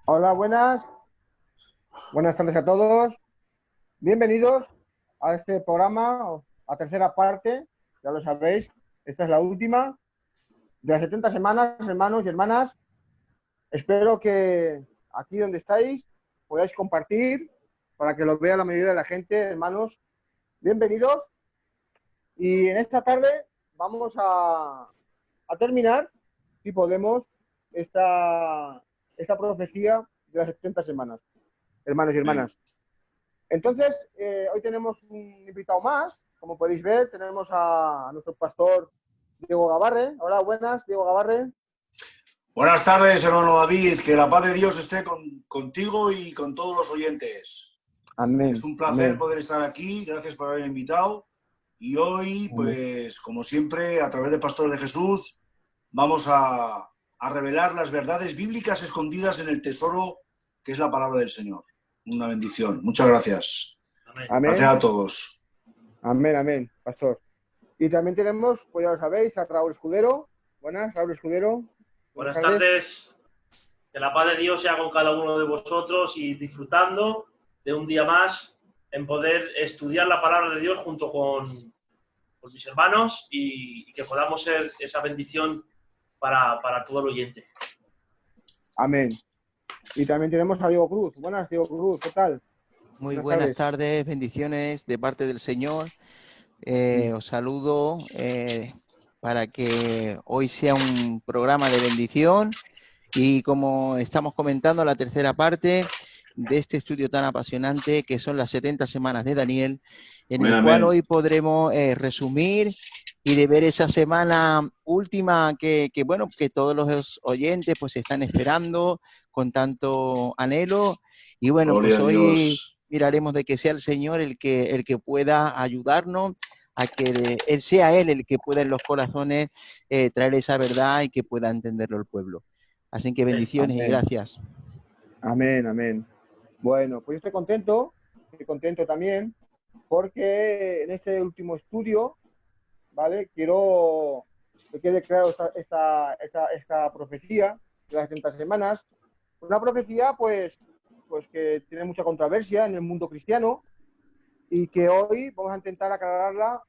Hola, buenas tardes a todos. Bienvenidos a este programa, a tercera parte, ya lo sabéis, esta es la última de las 70 semanas, hermanos y hermanas. Espero que aquí donde estáis podáis compartir para que lo vea la mayoría de la gente, hermanos. Bienvenidos. Y en esta tarde vamos a terminar, si podemos, esta profecía de las 70 semanas, hermanos y Amén. hermanas. Entonces, hoy tenemos un invitado más. Como podéis ver, tenemos a nuestro pastor Diego Gabarre. Hola, buenas, Diego Gabarre. Buenas tardes, hermano David. Que la paz de Dios esté contigo y con todos los oyentes. Es Amén, un placer amén, poder estar aquí. Gracias por haberme invitado. Y hoy, amén. pues, como siempre, a través de Pastores de Jesús, vamos a revelar las verdades bíblicas escondidas en el tesoro que es la palabra del Señor. Una bendición. Muchas gracias. Amén. Gracias Amén, a todos. amén, amén, pastor. Y también tenemos, pues ya lo sabéis, a Raúl Escudero. Buenas, Raúl Escudero. Buenas Buenas tardes. tardes. Que la paz de Dios sea con cada uno de vosotros y disfrutando de un día más en poder estudiar la palabra de Dios junto con mis hermanos y que podamos ser esa bendición para todo el oyente. Amén. Y también tenemos a Diego Cruz. Buenas, Diego Cruz, ¿qué tal? Muy Buenas buenas tardes. tardes, bendiciones de parte del Señor. Os saludo para que hoy sea un programa de bendición y como estamos comentando la tercera parte de este estudio tan apasionante que son las 70 semanas de Daniel, en Amén, el cual amén. hoy podremos resumir y de ver esa semana última que, bueno, que todos los oyentes pues están esperando con tanto anhelo. Y bueno, Gloria pues a hoy Dios. miraremos de que sea el Señor el que pueda ayudarnos a que Él sea Él el que pueda en los corazones traer esa verdad y que pueda entenderlo el pueblo. Así que Amén. bendiciones y Amén, gracias. amén, amén. Bueno, pues yo estoy contento también, porque en este último estudio, ¿vale? Quiero que quede claro esta profecía de las 70 semanas. Una profecía, pues que tiene mucha controversia en el mundo cristiano y que hoy vamos a intentar aclararla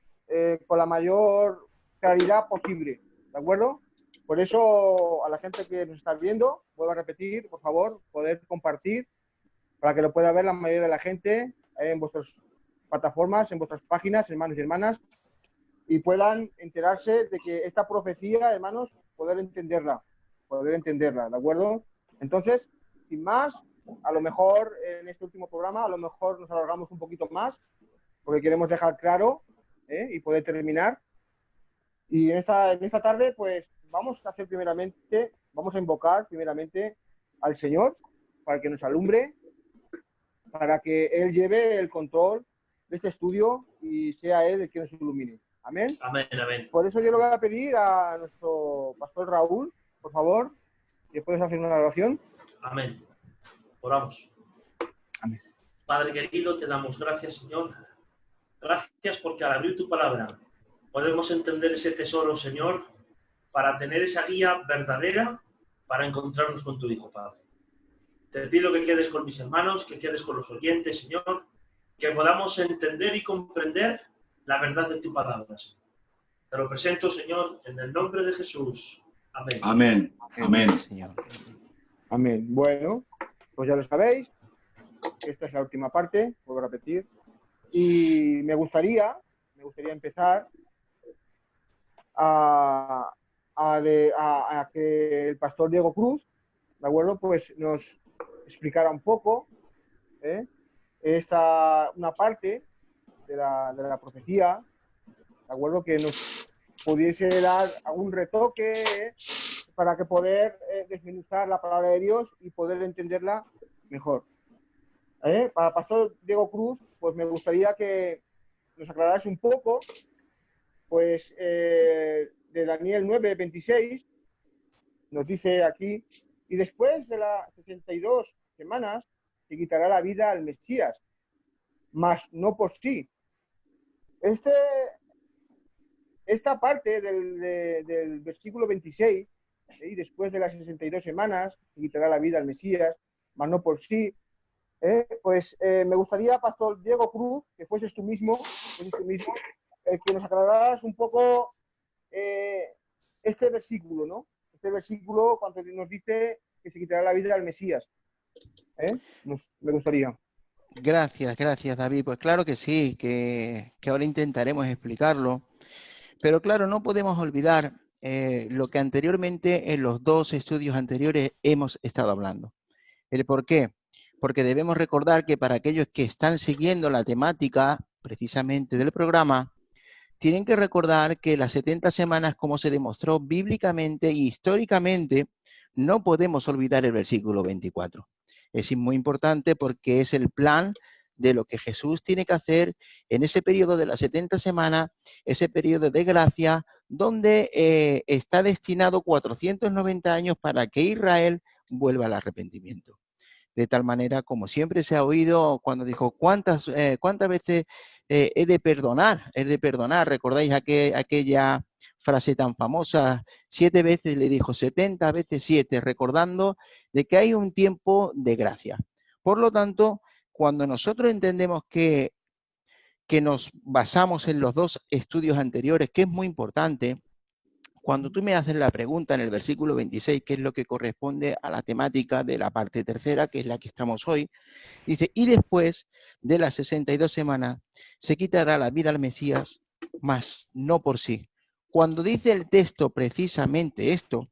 con la mayor claridad posible, ¿de acuerdo? Por eso, a la gente que nos está viendo, vuelvo a repetir, por favor, poder compartir para que lo pueda ver la mayoría de la gente en vuestras plataformas, en vuestras páginas, hermanos y hermanas, y puedan enterarse de que esta profecía, hermanos, poder entenderla, ¿de acuerdo? Entonces, sin más, a lo mejor en este último programa, a lo mejor nos alargamos un poquito más, porque queremos dejar claro y poder terminar. Y en esta tarde, pues vamos a hacer primeramente, vamos a invocar primeramente al Señor para que nos alumbre, para que Él lleve el control de este estudio y sea Él el que nos ilumine. Amén. Amén. Amén. Por eso yo le voy a pedir a nuestro pastor Raúl, por favor, que puedes hacer una oración. Amén. Oramos. Amén. Padre querido, te damos gracias, Señor. Gracias porque al abrir tu palabra podemos entender ese tesoro, Señor, para tener esa guía verdadera para encontrarnos con tu Hijo, Padre. Te pido que quedes con mis hermanos, que quedes con los oyentes, Señor, que podamos entender y comprender la verdad de tu palabra, Señor. Te lo presento, Señor, en el nombre de Jesús. Amén. Amén. Amén. Amén. Señor. Amén. Bueno, pues ya lo sabéis, esta es la última parte, vuelvo a repetir. Y me gustaría empezar a que el pastor Diego Cruz, ¿de acuerdo? Pues nos explicara un poco una parte de la profecía, ¿de acuerdo? Que nos pudiese dar algún retoque para que poder desmenuzar la palabra de Dios y poder entenderla mejor. Para el pastor Diego Cruz, pues me gustaría que nos aclarase un poco, pues de Daniel 9:26, nos dice aquí, y después de las 62 semanas se quitará la vida al Mesías, mas no por sí. Este, esta parte del versículo 26, y después de las 62 semanas se quitará la vida al Mesías, más no por sí. Pues me gustaría, Pastor Diego Cruz, que fueses tú mismo, que nos aclararas un poco este versículo, ¿no? Este versículo cuando nos dice que se quitará la vida al Mesías. Me gustaría. Gracias, gracias, David. Pues claro que sí, que ahora intentaremos explicarlo. Pero claro, no podemos olvidar lo que anteriormente en los dos estudios anteriores hemos estado hablando. ¿El por qué? Porque debemos recordar que para aquellos que están siguiendo la temática precisamente del programa, tienen que recordar que las 70 semanas, como se demostró bíblicamente y históricamente, no podemos olvidar el versículo 24. Es muy importante porque es el plan de lo que Jesús tiene que hacer en ese periodo de las 70 semanas, ese periodo de gracia, donde está destinado 490 años para que Israel vuelva al arrepentimiento. De tal manera, como siempre se ha oído cuando dijo, ¿cuántas veces he de perdonar? He de perdonar. ¿Recordáis aquella frase tan famosa? 7 veces le dijo, 70 veces 7, recordando de que hay un tiempo de gracia. Por lo tanto, cuando nosotros entendemos que nos basamos en los dos estudios anteriores, que es muy importante, cuando tú me haces la pregunta en el versículo 26, que es lo que corresponde a la temática de la parte tercera, que es la que estamos hoy, dice, y después de las 62 semanas se quitará la vida al Mesías, mas no por sí. Cuando dice el texto precisamente esto,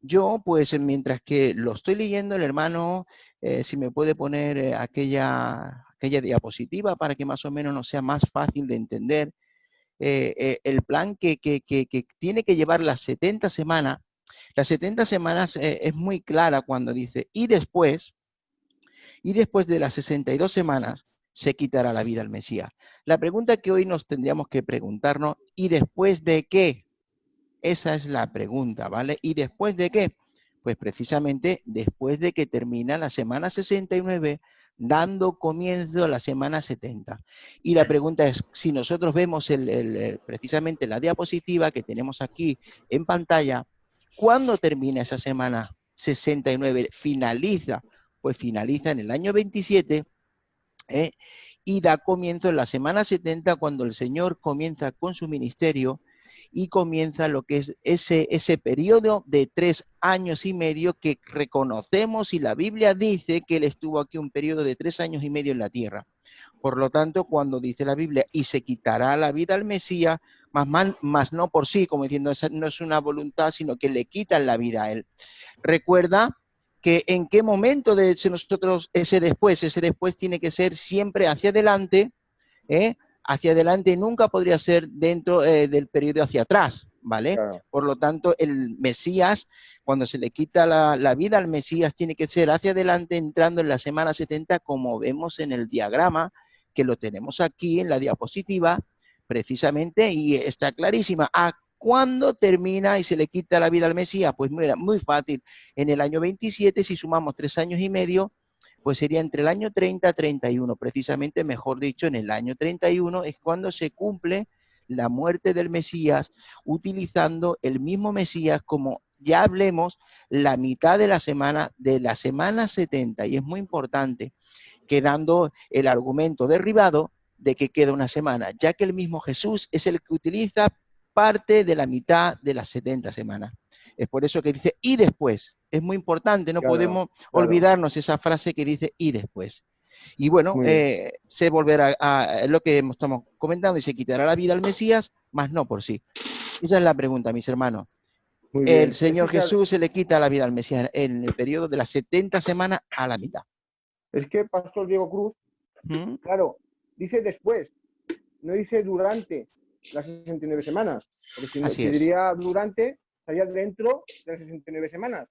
yo pues mientras que lo estoy leyendo, el hermano, si me puede poner aquella diapositiva para que más o menos nos sea más fácil de entender, el plan que tiene que llevar las 70 semanas. Las 70 semanas es muy clara cuando dice, y después de las 62 semanas se quitará la vida al Mesías. La pregunta que hoy nos tendríamos que preguntarnos, ¿y después de qué? Esa es la pregunta, ¿vale? ¿Y después de qué? Pues precisamente después de que termina la semana 69, dando comienzo a la semana 70. Y la pregunta es, si nosotros vemos precisamente la diapositiva que tenemos aquí en pantalla, ¿cuándo termina esa semana 69? ¿Finaliza? Pues finaliza en el año 27, y da comienzo en la semana 70, cuando el Señor comienza con su ministerio y comienza lo que es ese periodo de 3 años y medio que reconocemos, y la Biblia dice que Él estuvo aquí un periodo de 3 años y medio en la tierra. Por lo tanto, cuando dice la Biblia, y se quitará la vida al Mesías, más no por sí, como diciendo, esa no es una voluntad, sino que le quitan la vida a Él. Recuerda que en qué momento de nosotros ese después tiene que ser siempre hacia adelante, hacia adelante nunca podría ser dentro del periodo hacia atrás, ¿vale? Claro. Por lo tanto, el Mesías, cuando se le quita la vida al Mesías, tiene que ser hacia adelante, entrando en la semana 70, como vemos en el diagrama, que lo tenemos aquí en la diapositiva, precisamente, y está clarísima. ¿A cuándo termina y se le quita la vida al Mesías? Pues mira, muy fácil. En el año 27, si sumamos 3 años y medio, pues sería entre el año 30 y 31, precisamente, mejor dicho, en el año 31 es cuando se cumple la muerte del Mesías, utilizando el mismo Mesías como, ya hablemos, la mitad de la semana 70, y es muy importante, quedando el argumento derribado de que queda una semana, ya que el mismo Jesús es el que utiliza parte de la mitad de las 70 semanas. Es por eso que dice, y después. Es muy importante, no podemos olvidarnos esa frase que dice, y después. Y bueno, se volverá a lo que estamos comentando, y se quitará la vida al Mesías, mas no por sí. Esa es la pregunta, mis hermanos. El Señor Jesús se le quita la vida al Mesías en el periodo de las 70 semanas a la mitad. Es que Pastor Diego Cruz, claro, dice después, no dice durante las 69 semanas, porque si diría durante, estaría dentro de las 69 semanas.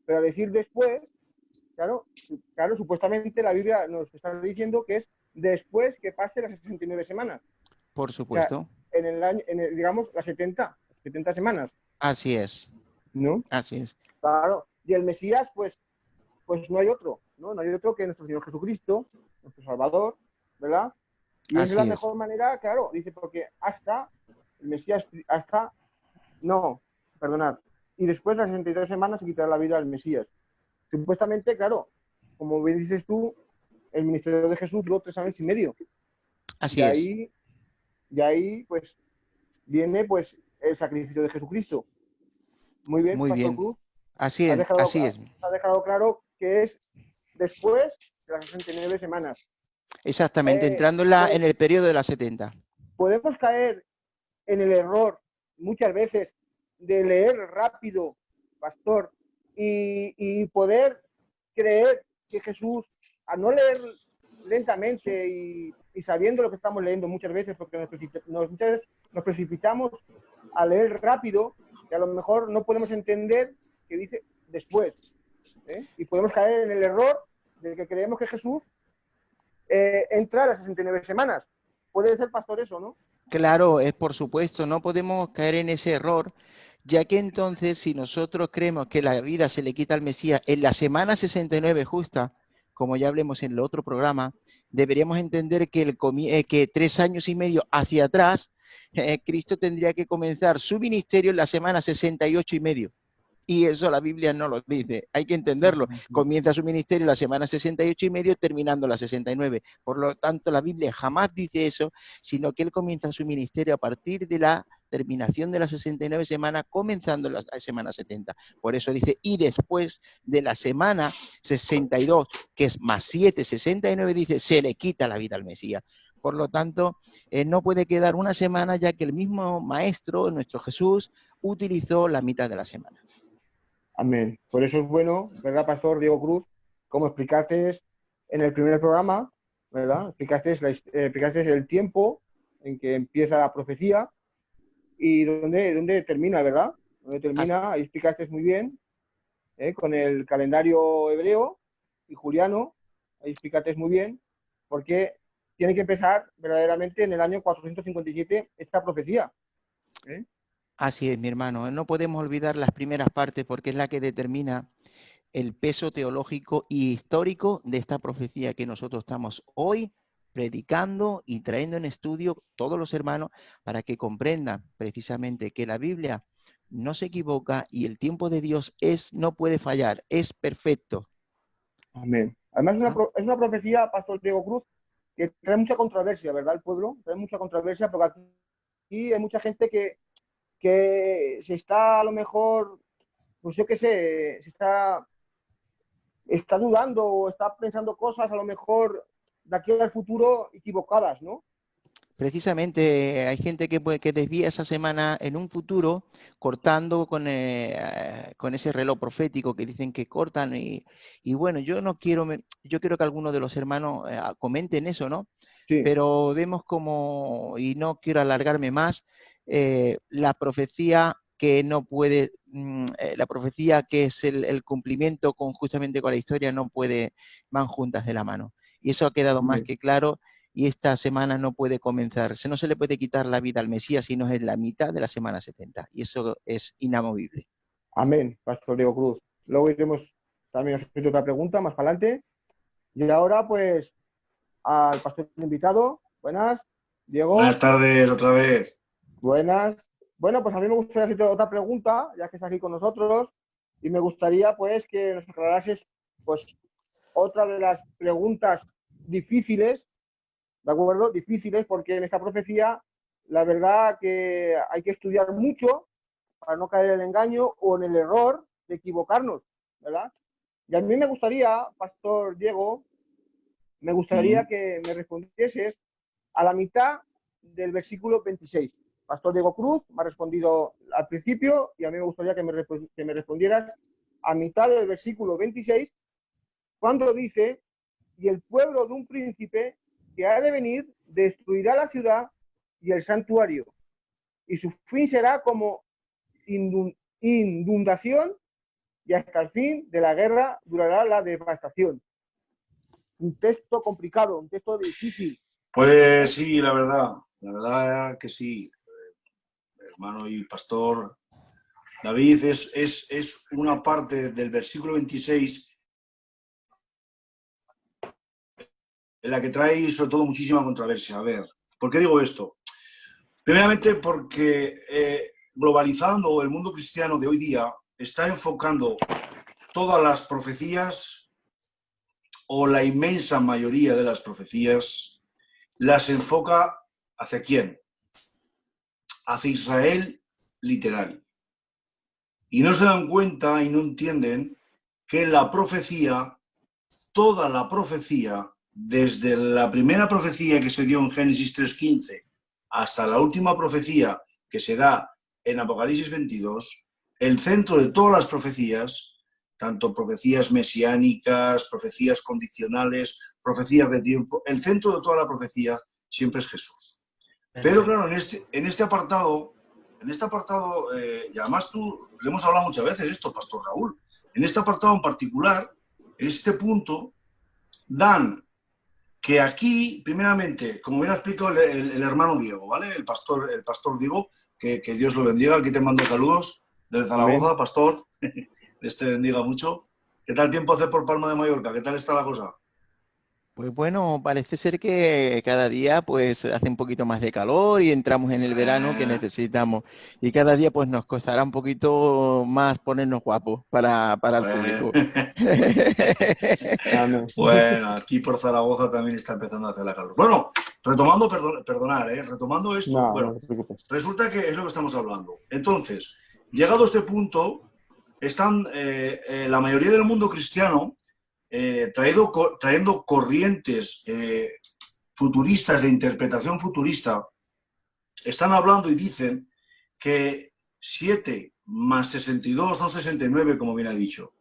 Pero al decir después, claro, supuestamente la Biblia nos está diciendo que es después que pase las 69 semanas. Por supuesto. O sea, en el año, digamos, las 70 semanas. Así es. ¿No? Así es. Claro. Y el Mesías, pues no hay otro, ¿no? No hay otro que nuestro Señor Jesucristo, nuestro Salvador, ¿verdad? Y es la mejor manera, claro, dice, porque hasta el Mesías, y después de las 62 semanas se quitará la vida al Mesías. Supuestamente, claro, como bien dices tú, el ministerio de Jesús duró 3 años y medio. Así es. Y ahí, pues, viene pues el sacrificio de Jesucristo. Muy bien, Muy Pastor bien. Cruz. Así Ha es, dejado, así es. ha dejado claro que es después de las 69 semanas. Exactamente, entrando en el periodo de las 70. Podemos caer en el error muchas veces de leer rápido, pastor, y poder creer que Jesús, a no leer lentamente y sabiendo lo que estamos leyendo muchas veces, porque muchas veces nos precipitamos a leer rápido, y a lo mejor no podemos entender qué dice después. Y podemos caer en el error de que creemos que Jesús entra a las 69 semanas. Puede ser, pastor, eso, ¿no? Claro, es por supuesto, no podemos caer en ese error, ya que entonces si nosotros creemos que la vida se le quita al Mesías en la semana 69 justa, como ya hablemos en el otro programa, deberíamos entender que, que 3 años y medio hacia atrás, Cristo tendría que comenzar su ministerio en la semana 68 y medio. Y eso la Biblia no lo dice, hay que entenderlo. Comienza su ministerio la semana 68 y medio, terminando la 69. Por lo tanto, la Biblia jamás dice eso, sino que él comienza su ministerio a partir de la terminación de las 69 semanas, comenzando la semana 70. Por eso dice, y después de la semana 62, que es más 7, 69, dice, se le quita la vida al Mesías. Por lo tanto, no puede quedar una semana, ya que el mismo Maestro, nuestro Jesús, utilizó la mitad de la semana. Amén. Por eso es bueno, ¿verdad, Pastor Diego Cruz? Como explicaste en el primer programa, ¿verdad? Explicaste el tiempo en que empieza la profecía y dónde termina, ¿verdad? Donde termina, ahí explicaste muy bien, con el calendario hebreo y juliano, ahí explicaste muy bien, porque tiene que empezar verdaderamente en el año 457 esta profecía. Así es, mi hermano. No podemos olvidar las primeras partes porque es la que determina el peso teológico y histórico de esta profecía que nosotros estamos hoy predicando y trayendo en estudio todos los hermanos para que comprendan precisamente que la Biblia no se equivoca y el tiempo de Dios no puede fallar, es perfecto. Amén. Además es una profecía, Pastor Diego Cruz, que trae mucha controversia, ¿verdad? El pueblo trae mucha controversia porque aquí hay mucha gente que se está a lo mejor, pues yo qué sé, está dudando o está pensando cosas a lo mejor de aquí al futuro equivocadas, ¿no? Precisamente hay gente que desvía esa semana en un futuro cortando con ese reloj profético que dicen que cortan y bueno, yo quiero que algunos de los hermanos comenten eso, ¿no? Sí. Pero vemos como, y no quiero alargarme más, la profecía que no puede, la profecía que es el cumplimiento justamente con la historia no puede, van juntas de la mano. Y eso ha quedado más que claro. Y esta semana no puede comenzar, no se le puede quitar la vida al Mesías, sino es la mitad de la semana 70. Y eso es inamovible. Amén, Pastor Diego Cruz. Luego iremos también a hacer otra pregunta más para adelante. Y ahora, pues, al pastor invitado. Buenas, Diego. Buenas tardes otra vez. Buenas. Bueno, pues a mí me gustaría hacerte otra pregunta, ya que estás aquí con nosotros, y me gustaría, pues, que nos aclarases, pues, otra de las preguntas difíciles, ¿de acuerdo? Difíciles, porque en esta profecía, la verdad que hay que estudiar mucho para no caer en el engaño o en el error de equivocarnos, ¿verdad? Y a mí me gustaría, Pastor Diego, me gustaría que me respondieses a la mitad del versículo 26. Pastor Diego Cruz me ha respondido al principio y a mí me gustaría que me respondieras a mitad del versículo 26, cuando dice, y el pueblo de un príncipe que ha de venir destruirá la ciudad y el santuario, y su fin será como inundación, y hasta el fin de la guerra durará la devastación. Un texto complicado, un texto difícil. Pues sí, la verdad que sí, hermano y pastor David, es una parte del versículo 26 en la que trae sobre todo muchísima controversia. A ver, ¿por qué digo esto? Primeramente porque globalizando el mundo cristiano de hoy día está enfocando todas las profecías o la inmensa mayoría de las profecías, las enfoca ¿hacia quién? Hacia Israel literal. Y no se dan cuenta y no entienden que la profecía, toda la profecía, desde la primera profecía que se dio en Génesis 3:15 hasta la última profecía que se da en Apocalipsis 22, el centro de todas las profecías, tanto profecías mesiánicas, profecías condicionales, profecías de tiempo, el centro de toda la profecía siempre es Jesús. Pero claro, en este apartado, y además tú, le hemos hablado muchas veces esto, Pastor Raúl, en este apartado en particular, en este punto, dan que aquí, primeramente, como bien ha explicado el hermano Diego, ¿vale? El pastor Diego, que Dios lo bendiga, aquí te mando saludos desde Zaragoza, amén. Pastor, Dios te bendiga mucho. ¿Qué tal tiempo hace por Palma de Mallorca? ¿Qué tal está la cosa? Pues bueno, parece ser que cada día pues hace un poquito más de calor y entramos en el verano que necesitamos. Y cada día pues nos costará un poquito más ponernos guapos para el público. Bueno, aquí por Zaragoza también está empezando a hacer la calor. Bueno, retomando, retomando esto, No, bueno, no te preocupes. resulta que es lo que estamos hablando. Entonces, llegado a este punto, están la mayoría del mundo cristiano trayendo corrientes futuristas, de interpretación futurista, están hablando y dicen que 7 más 62 son 69, como bien ha dicho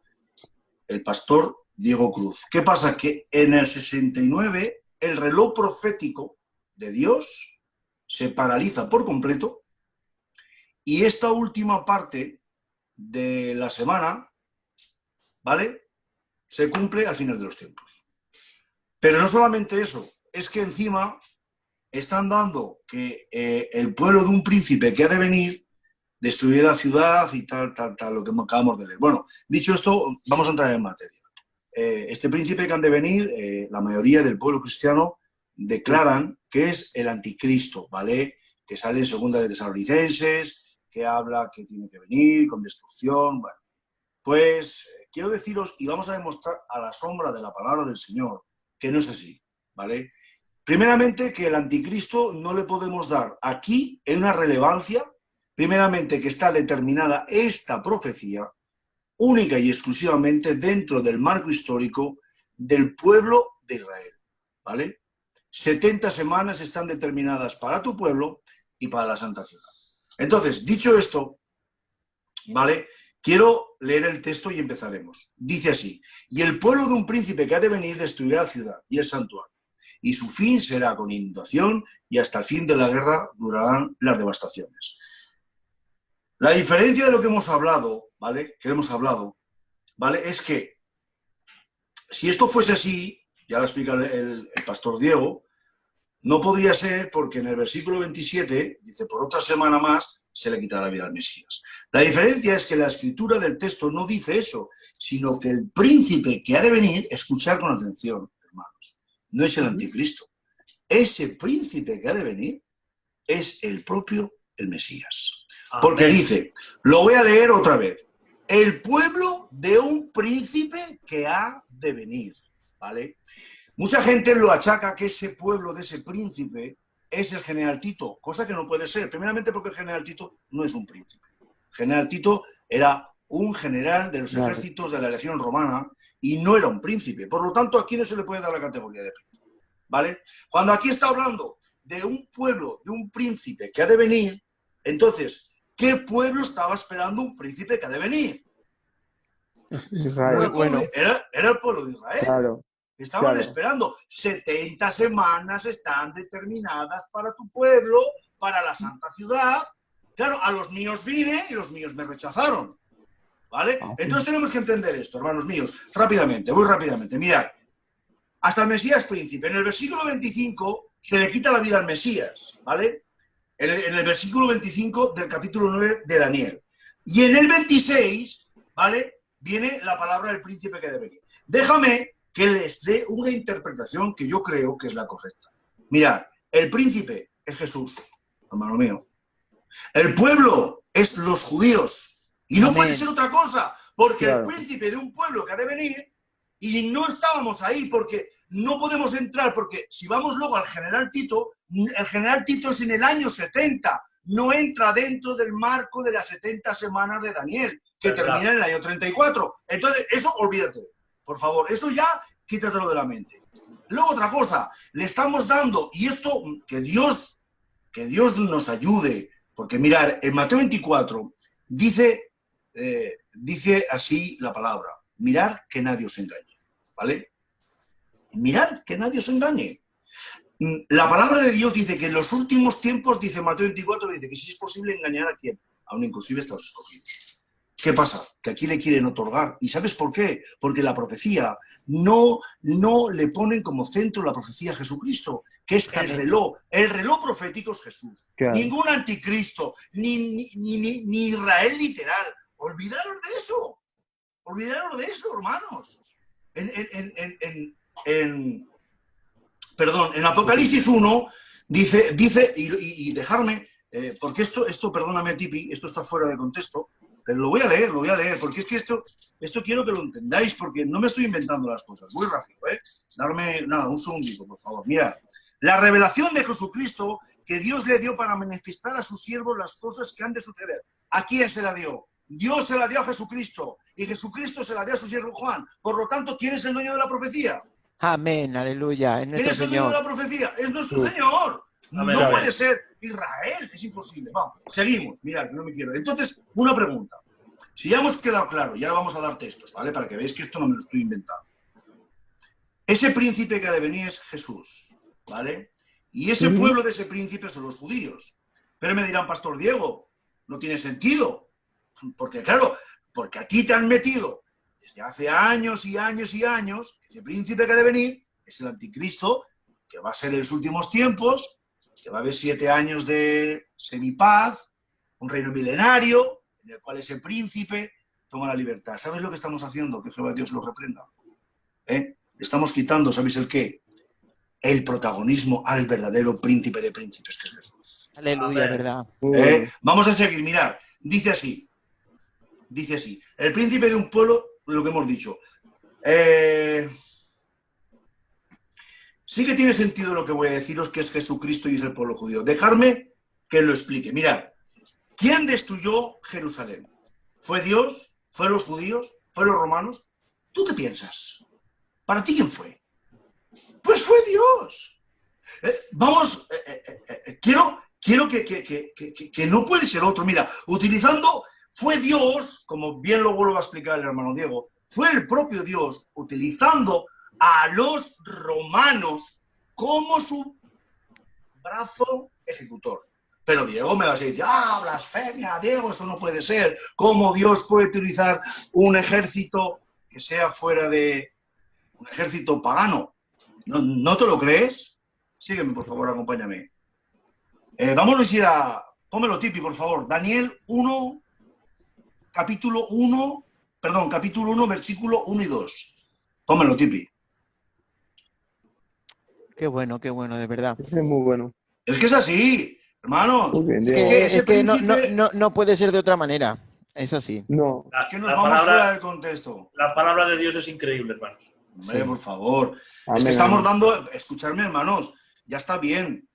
el pastor Diego Cruz. ¿Qué pasa? Que en el 69 el reloj profético de Dios se paraliza por completo y esta última parte de la semana, ¿vale?, se cumple al final de los tiempos. Pero no solamente eso, es que encima están dando que el pueblo de un príncipe que ha de venir destruir la ciudad y tal, lo que acabamos de leer. Bueno, dicho esto, vamos a entrar en materia. Este príncipe que han de venir, la mayoría del pueblo cristiano declaran que es el anticristo, ¿vale? Que sale en Segunda de Tesalonicenses, que habla que tiene que venir con destrucción. Bueno, pues quiero deciros, y vamos a demostrar a la sombra de la palabra del Señor, que no es así, ¿vale? Primeramente, que el anticristo no le podemos dar aquí en una relevancia, primeramente que está determinada esta profecía única y exclusivamente dentro del marco histórico del pueblo de Israel, ¿vale? 70 semanas están determinadas para tu pueblo y para la Santa Ciudad. Entonces, dicho esto, ¿vale?, quiero leer el texto y empezaremos. Dice así: y el pueblo de un príncipe que ha de venir destruirá la ciudad y el santuario, y su fin será con inundación, y hasta el fin de la guerra durarán las devastaciones. La diferencia de lo que hemos hablado, ¿vale?, ¿vale?, es que si esto fuese así, ya lo explica el pastor Diego, no podría ser, porque en el versículo 27 dice: por otra semana más se le quitará la vida al Mesías. La diferencia es que la escritura del texto no dice eso, sino que el príncipe que ha de venir, escuchar con atención, hermanos, no es el anticristo. Ese príncipe que ha de venir es el propio el Mesías. Porque dice, lo voy a leer otra vez: el pueblo de un príncipe que ha de venir, ¿vale? Mucha gente lo achaca que ese pueblo de ese príncipe es el general Tito, cosa que no puede ser. Primeramente porque el general Tito no es un príncipe. El general Tito era un general de los ejércitos de la Legión Romana y no era un príncipe. Por lo tanto, aquí no se le puede dar la categoría de príncipe, ¿vale? Cuando aquí está hablando de un pueblo, de un príncipe que ha de venir, entonces, ¿qué pueblo estaba esperando un príncipe que ha de venir? Israel. Bueno, Era el pueblo de Israel. Claro. Estaban esperando. 70 semanas están determinadas para tu pueblo, para la Santa Ciudad. Claro, a los míos vine y los míos me rechazaron, ¿vale? Entonces tenemos que entender esto, hermanos míos, rápidamente, muy rápidamente. Mirad, hasta el Mesías príncipe. En el versículo 25 se le quita la vida al Mesías, ¿vale? En el versículo 25 del capítulo 9 de Daniel. Y en el 26, ¿vale?, viene la palabra del príncipe que debe venir. Déjame que les dé una interpretación que yo creo que es la correcta. Mirad, el príncipe es Jesús, hermano mío. El pueblo es los judíos. Y no puede ser otra cosa, porque el príncipe de un pueblo que ha de venir Y no estábamos ahí porque no podemos entrar, porque si vamos luego al general Tito, el general Tito es en el año 70, no entra dentro del marco de las 70 semanas de Daniel, que termina en el año 34. Entonces, eso olvídate, por favor, eso ya quítatelo de la mente. Luego otra cosa, le estamos dando, y esto, que Dios nos ayude, porque mirad, en Mateo 24 dice así la palabra, mirad que nadie os engañe, ¿vale? Mirad que nadie os engañe. La palabra de Dios dice que en los últimos tiempos, dice Mateo 24, dice que si es posible engañar a quién, aún inclusive a los escogidos. ¿Qué pasa? Que aquí le quieren otorgar. ¿Y sabes por qué? Porque la profecía no le ponen como centro la profecía a Jesucristo, que es el reloj. El reloj profético es Jesús. Claro. Ningún anticristo, ni Israel literal. Olvidaros de eso. Olvidaros de eso, hermanos. En Apocalipsis 1 dice y dejarme, porque esto, perdóname, Tipi, esto está fuera de contexto, pero lo voy a leer, porque es que esto quiero que lo entendáis, porque no me estoy inventando las cosas. Muy rápido, Darme, nada, un segundito, por favor. Mira, la revelación de Jesucristo que Dios le dio para manifestar a sus siervos las cosas que han de suceder. ¿A quién se la dio? Dios se la dio a Jesucristo, y Jesucristo se la dio a su siervo Juan. Por lo tanto, ¿quién es el dueño de la profecía? Amén, aleluya. Es ¿Quién es el dueño de la profecía? Es nuestro Señor. Amén, no puede ser Israel, es imposible. Vamos, seguimos, mirad, no me quiero. Entonces, una pregunta. Si ya hemos quedado claro, ya vamos a dar textos, ¿vale? Para que veáis que esto no me lo estoy inventando. Ese príncipe que ha de venir es Jesús, ¿vale? Y ese pueblo de ese príncipe son los judíos. Pero me dirán, Pastor Diego, no tiene sentido. Porque claro, porque aquí te han metido desde hace años y años y años, ese príncipe que ha de venir es el anticristo, que va a ser en los últimos tiempos, que va a haber 7 años de semipaz, un reino milenario, en el cual ese príncipe toma la libertad. ¿Sabes lo que estamos haciendo? Que Jehová Dios lo reprenda. Estamos quitando, ¿sabéis el qué? El protagonismo al verdadero príncipe de príncipes, que es Jesús. Aleluya, ¿verdad? Vamos a seguir, mirad. Dice así, el príncipe de un pueblo, lo que hemos dicho. Sí que tiene sentido lo que voy a deciros, que es Jesucristo y es el pueblo judío. Dejadme que lo explique. Mirad, ¿quién destruyó Jerusalén? ¿Fue Dios? ¿Fue los judíos? ¿Fue los romanos? ¿Tú qué piensas? ¿Para ti quién fue? Pues fue Dios. Quiero que no puede ser otro. Mira, utilizando, fue Dios, como bien lo vuelvo a explicar el hermano Diego, fue el propio Dios utilizando a los romanos como su brazo ejecutor. Pero Diego me vas a decir, blasfemia, Diego, eso no puede ser. ¿Cómo Dios puede utilizar un ejército que sea fuera de un ejército pagano? ¿No te lo crees? Sígueme, por favor, acompáñame. Vámonos a ir a... Pónmelo, Tipi, por favor. Daniel 1, capítulo 1, versículo 1 y 2. Pónmelo, Tipi. Qué bueno, de verdad. Es muy bueno. Es que es así, hermanos. Es que no puede ser de otra manera. Es así. No. Es que nos vamos fuera del contexto. La palabra de Dios es increíble, hermanos. Hombre, por favor. Amén, es que estamos dando... Escuchadme, hermanos. Ya está bien.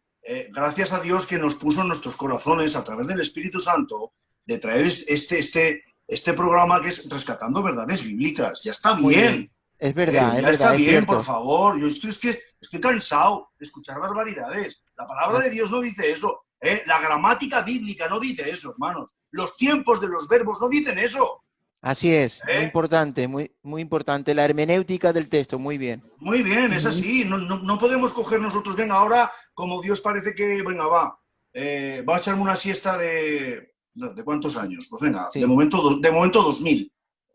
Gracias a Dios que nos puso en nuestros corazones, a través del Espíritu Santo, de traer este programa que es Rescatando Verdades Bíblicas. Ya está bien. Es verdad, ya está bien, por favor. Yo estoy cansado de escuchar barbaridades. La palabra de Dios no dice eso. La gramática bíblica no dice eso, hermanos. Los tiempos de los verbos no dicen eso. Así es, muy importante, muy importante. La hermenéutica del texto, muy bien. Muy bien, es así. No podemos coger nosotros, venga, ahora, como Dios parece que, venga, va a echarme una siesta de ¿cuántos años? Pues venga, sí. de momento 2000.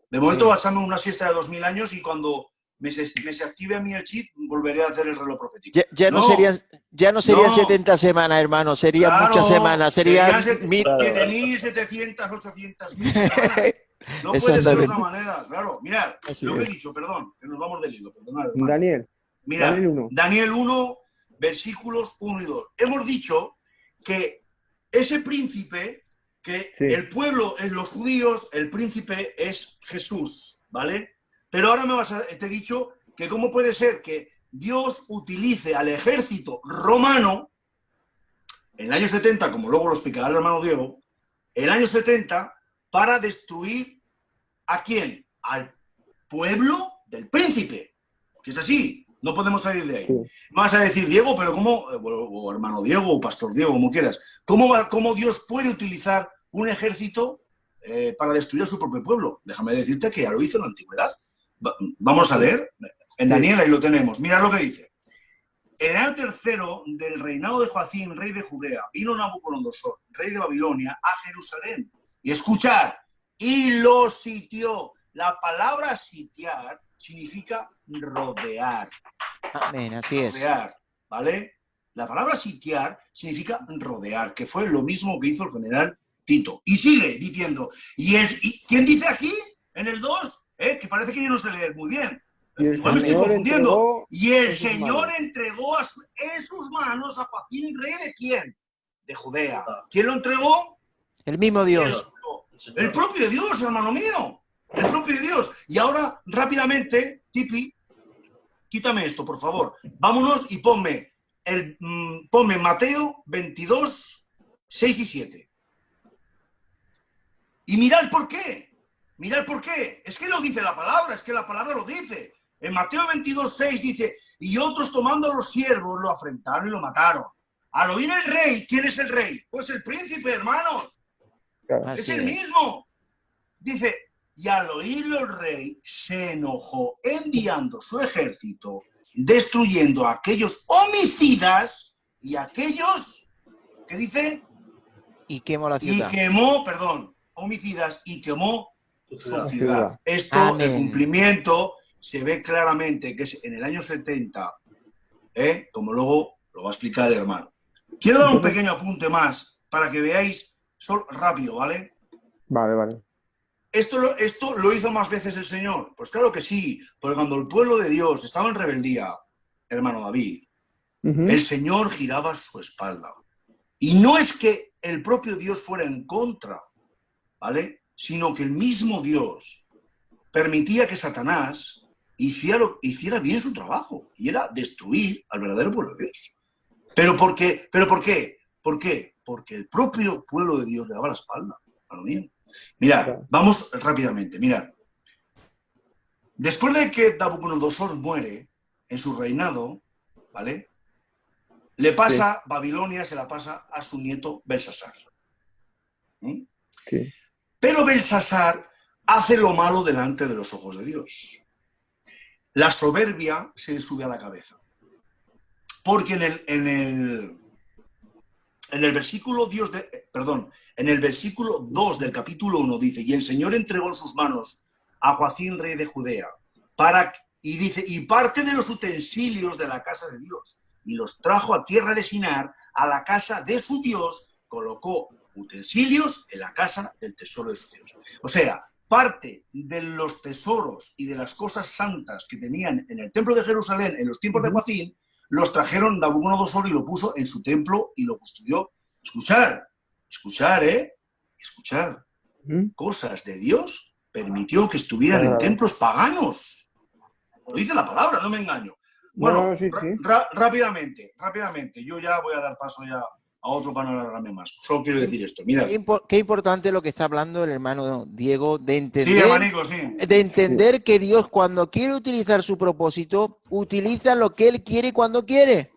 De momento va a echarme una siesta de 2000 años y cuando me se active a mí el chip, volveré a hacer el reloj profético. Ya no serían 70 semanas, hermano, serían muchas semanas. Serían 7.700, 800.000 semanas. No puede ser de otra manera, claro. Mirad, lo que he dicho, perdón, que nos vamos del hilo. Perdonad, Daniel. Mirad, Daniel 1, versículos 1 y 2. Hemos dicho que ese príncipe, que el pueblo, en los judíos, el príncipe es Jesús, ¿vale? Pero ahora te he dicho que cómo puede ser que Dios utilice al ejército romano en el año 70, como luego lo explicará el hermano Diego, el año 70 para destruir ¿a quién? Al pueblo del príncipe, que es así, no podemos salir de ahí. Sí. Me vas a decir, Diego, pero ¿cómo, o hermano Diego, o pastor Diego, como quieras, cómo Dios puede utilizar un ejército para destruir a su propio pueblo? Déjame decirte que ya lo hizo en la antigüedad. Vamos a leer, en Daniel ahí lo tenemos, mira lo que dice. En el año tercero del reinado de Joacim, rey de Judea, vino Nabucodonosor, rey de Babilonia, a Jerusalén. Y escuchad, y lo sitió. La palabra sitiar significa rodear. Amén, así es. Rodear, ¿vale? La palabra sitiar significa rodear, que fue lo mismo que hizo el general Tito. Y sigue diciendo, ¿y quién dice aquí, en el 2? Que parece que yo no sé leer muy bien. Igual me estoy confundiendo. Y el Señor entregó en sus manos a Joacim, rey de ¿quién? De Judea. ¿Quién lo entregó? El mismo Dios. El propio Dios, hermano mío. El propio Dios. Y ahora, rápidamente, Tipi, quítame esto, por favor. Vámonos y ponme Mateo 22, 6 y 7. Y mirad por qué. Mirad por qué. Es que lo dice la palabra, es que la palabra lo dice. En Mateo 22, 6 dice, y otros tomando a los siervos lo afrentaron y lo mataron. Al oír el rey, ¿quién es el rey? Pues el príncipe, hermanos. Claro. Es el mismo. Dice, y al oírlo el rey se enojó enviando su ejército, destruyendo a aquellos homicidas y aquellos, ¿qué dice? Y quemó la ciudad. Y quemó, perdón, homicidas y quemó su ciudad. Esto, Amén. el cumplimiento, se ve claramente que es en el año 70, como luego lo va a explicar el hermano. Quiero dar un pequeño apunte más para que veáis, rápido, ¿vale? Vale. ¿Esto lo hizo más veces el Señor? Pues claro que sí, porque cuando el pueblo de Dios estaba en rebeldía, hermano David, el Señor giraba su espalda. Y no es que el propio Dios fuera en contra, ¿vale? Sino que el mismo Dios permitía que Satanás hiciera bien su trabajo, y era destruir al verdadero pueblo de Dios. ¿Pero por qué? ¿Por qué? Porque el propio pueblo de Dios le daba la espalda, hermano mío. Mirad, vamos rápidamente, mirad. Después de que Nabucodonosor muere en su reinado, ¿vale? Le pasa, Babilonia se la pasa a su nieto Belsasar. Sí. Pero Belsasar hace lo malo delante de los ojos de Dios. La soberbia se le sube a la cabeza. Porque en el versículo en el versículo 2 del capítulo 1 dice, y el Señor entregó en sus manos a Joacim, rey de Judea, y dice, y parte de los utensilios de la casa de Dios, y los trajo a tierra de Sinar, a la casa de su Dios, colocó utensilios en la casa del tesoro de su Dios. O sea, parte de los tesoros y de las cosas santas que tenían en el templo de Jerusalén en los tiempos de Joacim, los trajeron Nabucodonosor y lo puso en su templo y lo construyó. Escuchar, cosas de Dios permitió que estuvieran en templos paganos. Lo dice la palabra, no me engaño. Bueno, sí. rápidamente, yo ya voy a dar paso ya a otro para no alargarme más. Solo quiero decir esto, mira. Qué importante lo que está hablando el hermano Diego de entender, sí, hermanico, sí. De entender que Dios cuando quiere utilizar su propósito, utiliza lo que Él quiere y cuando quiere.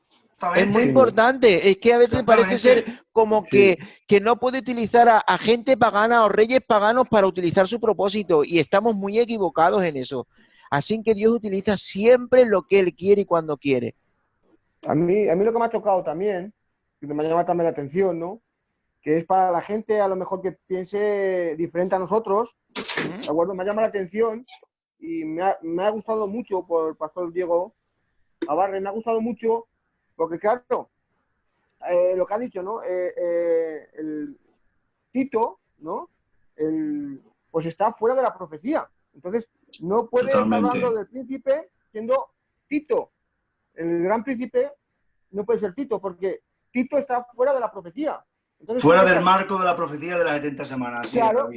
Es muy importante, es que a veces parece ser como que no puede utilizar a gente pagana o reyes paganos para utilizar su propósito y estamos muy equivocados en eso. Así que Dios utiliza siempre lo que Él quiere y cuando quiere. A mí lo que me ha tocado también, que me llama también la atención, ¿no? Que es para la gente a lo mejor que piense diferente a nosotros, ¿de acuerdo? Me llama la atención y me ha gustado mucho por el pastor Diego Abarre, me ha gustado mucho porque, claro, lo que ha dicho, ¿no? El Tito, ¿no? Pues está fuera de la profecía. Entonces, no puede estar hablando del príncipe siendo Tito. El gran príncipe no puede ser Tito, porque Tito está fuera de la profecía. Entonces, fuera del marco de la profecía de las 70 semanas. Claro,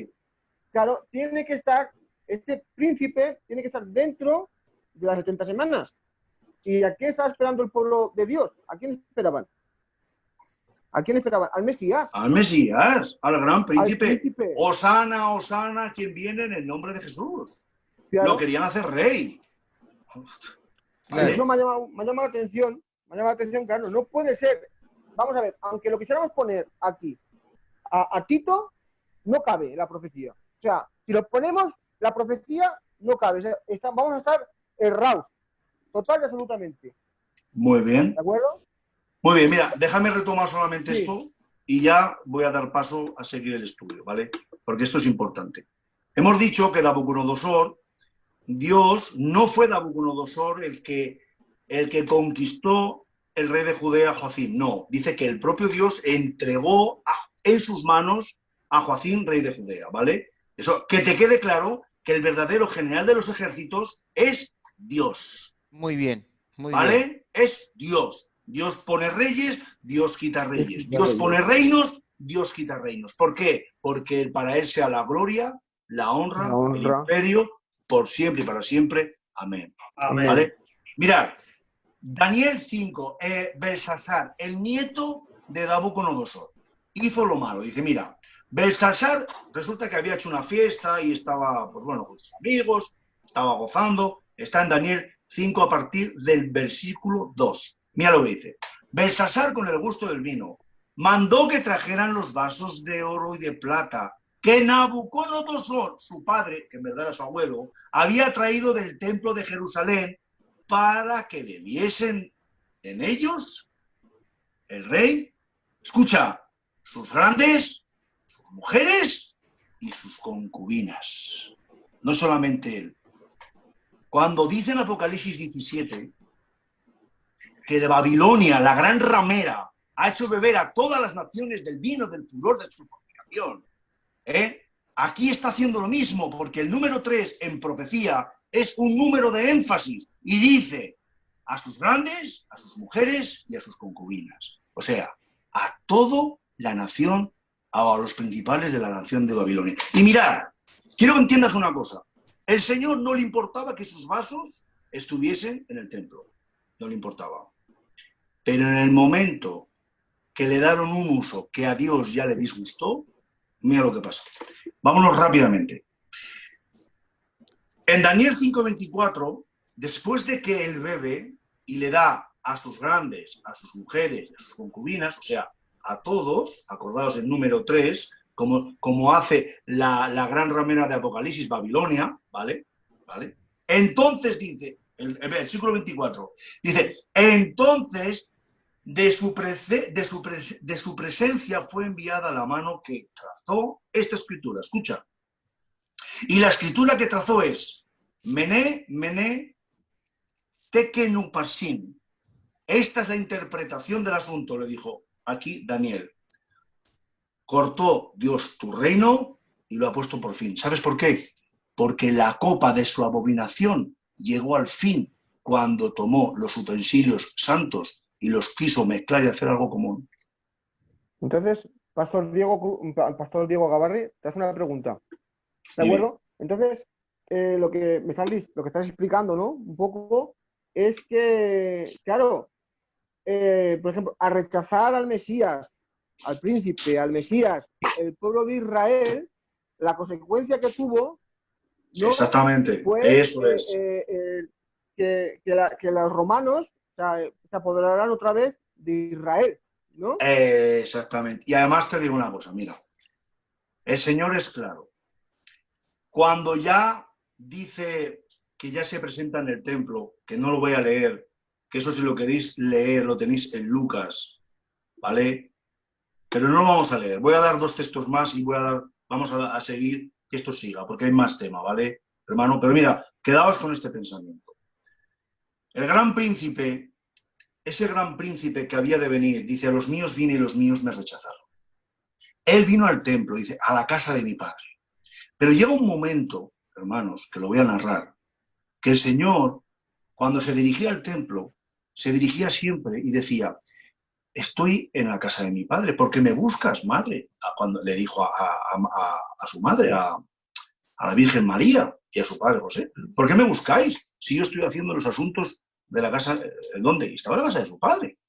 claro, tiene que estar este príncipe tiene que estar dentro de las 70 semanas. ¿Y a qué estaba esperando el pueblo de Dios? ¿A quién esperaban? ¿A quién esperaban? Al Mesías. Al Mesías, al gran príncipe. Al príncipe. Hosana, Hosana, quien viene en el nombre de Jesús. Claro. Lo querían hacer rey. Claro. Eso me ha llamado la atención. Me ha llamado la atención, claro. No puede ser. Vamos a ver, aunque lo quisiéramos poner aquí a Tito, no cabe en la profecía. O sea, si lo ponemos, la profecía no cabe. O sea, vamos a estar errados. Total y absolutamente. Muy bien. ¿De acuerdo? Muy bien, mira, déjame retomar solamente Sí. esto y ya voy a dar paso a seguir el estudio, ¿vale? Porque esto es importante. Hemos dicho que Nabucodonosor, Dios, no fue Nabucodonosor el que conquistó el rey de Judea, Joacim. No, dice que el propio Dios entregó en sus manos a Joacim, rey de Judea, ¿vale? Eso, que te quede claro que el verdadero general de los ejércitos es Dios. Muy bien, muy ¿Vale? bien. Es Dios. Dios pone reyes, Dios quita reyes. Dios pone reinos, Dios quita reinos. ¿Por qué? Porque para Él sea la gloria, la honra, el imperio, por siempre y para siempre. Amén. Amén. ¿Vale? Mirad, Daniel 5, Belsasar, el nieto de Nabucodonosor, hizo lo malo. Dice, mira, Belsasar resulta que había hecho una fiesta y estaba, pues bueno, con sus amigos, estaba gozando. Está en Daniel 5 a partir del versículo 2. Mira lo que dice. Belsasar, con el gusto del vino, mandó que trajeran los vasos de oro y de plata que Nabucodonosor, su padre, que en verdad era su abuelo, había traído del templo de Jerusalén para que bebiesen en ellos el rey, escucha, sus grandes, sus mujeres y sus concubinas. No solamente él. Cuando dice en Apocalipsis 17 que de Babilonia, la gran ramera, ha hecho beber a todas las naciones del vino del furor de su fornicación, aquí está haciendo lo mismo, porque el número 3 en profecía es un número de énfasis y dice a sus grandes, a sus mujeres y a sus concubinas. O sea, a toda la nación, a los principales de la nación de Babilonia. Y mirad, quiero que entiendas una cosa. El Señor no le importaba que sus vasos estuviesen en el templo. No le importaba. Pero en el momento que le dieron un uso que a Dios ya le disgustó, mira lo que pasó. Vámonos rápidamente. En Daniel 5:24, después de que él bebe y le da a sus grandes, a sus mujeres, a sus concubinas, o sea, a todos, acordados en número 3, como hace la gran ramera de Apocalipsis, Babilonia, ¿vale? Entonces dice, el versículo 24, dice, entonces de su presencia fue enviada la mano que trazó esta escritura, escucha. Y la escritura que trazó es Mené, Mené, Tekenuparsin. Esta es la interpretación del asunto, le dijo aquí Daniel. Cortó Dios tu reino y lo ha puesto por fin. ¿Sabes por qué? Porque la copa de su abominación llegó al fin cuando tomó los utensilios santos y los quiso mezclar y hacer algo común. Entonces, Pastor Diego Gabarri, te hace una pregunta. ¿De acuerdo? Entonces, lo que estás explicando, ¿no? Un poco, es que, claro, por ejemplo, a rechazar al Mesías, al príncipe, al Mesías, el pueblo de Israel, la consecuencia que tuvo, ¿no? Exactamente, fue, eso es. Que los romanos, o sea, se apoderarán otra vez de Israel, ¿no? Exactamente. Y además te digo una cosa, mira, el Señor es claro. Cuando ya dice que ya se presenta en el templo, que no lo voy a leer, que eso si lo queréis leer lo tenéis en Lucas, ¿vale? Pero no lo vamos a leer. Voy a dar 2 textos más y vamos a seguir que esto siga, porque hay más tema, ¿vale, hermano? Pero mira, quedaos con este pensamiento. El gran príncipe, ese gran príncipe que había de venir, dice, a los míos vine y los míos me rechazaron. Él vino al templo, dice, a la casa de mi padre. Pero llega un momento, hermanos, que lo voy a narrar, que el Señor, cuando se dirigía al templo, se dirigía siempre y decía, estoy en la casa de mi padre, ¿por qué me buscas, madre? Cuando le dijo a su madre, a la Virgen María, y a su padre José. ¿Por qué me buscáis si yo estoy haciendo los asuntos de la casa? ¿Dónde? Estaba en la casa de su padre.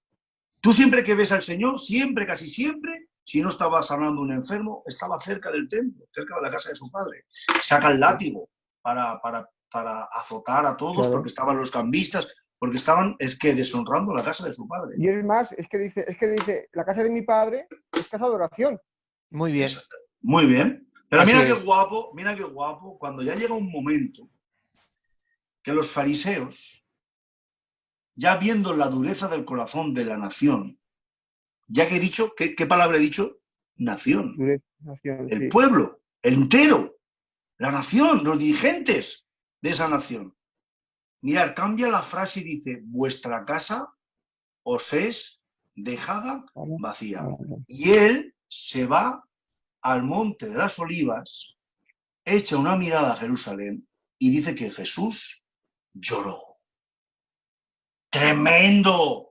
Tú siempre que ves al Señor, siempre, casi siempre, si no estaba sanando un enfermo, estaba cerca del templo, cerca de la casa de su padre. Saca el látigo para azotar a todos, Claro. porque estaban los cambistas, porque estaban, deshonrando la casa de su padre. Y es más, es que dice, la casa de mi padre es casa de oración. Muy bien. Exacto. Muy bien. Pero Así mira qué es. guapo, cuando ya llega un momento que los fariseos, ya viendo la dureza del corazón de la nación, ya que he dicho, ¿qué palabra he dicho? Nación. Nación, El sí. pueblo, entero, la nación, los dirigentes de esa nación. Mirad, cambia la frase y dice, vuestra casa os es dejada vacía. Y él se va al monte de las Olivas, echa una mirada a Jerusalén y dice que Jesús lloró. ¡Tremendo!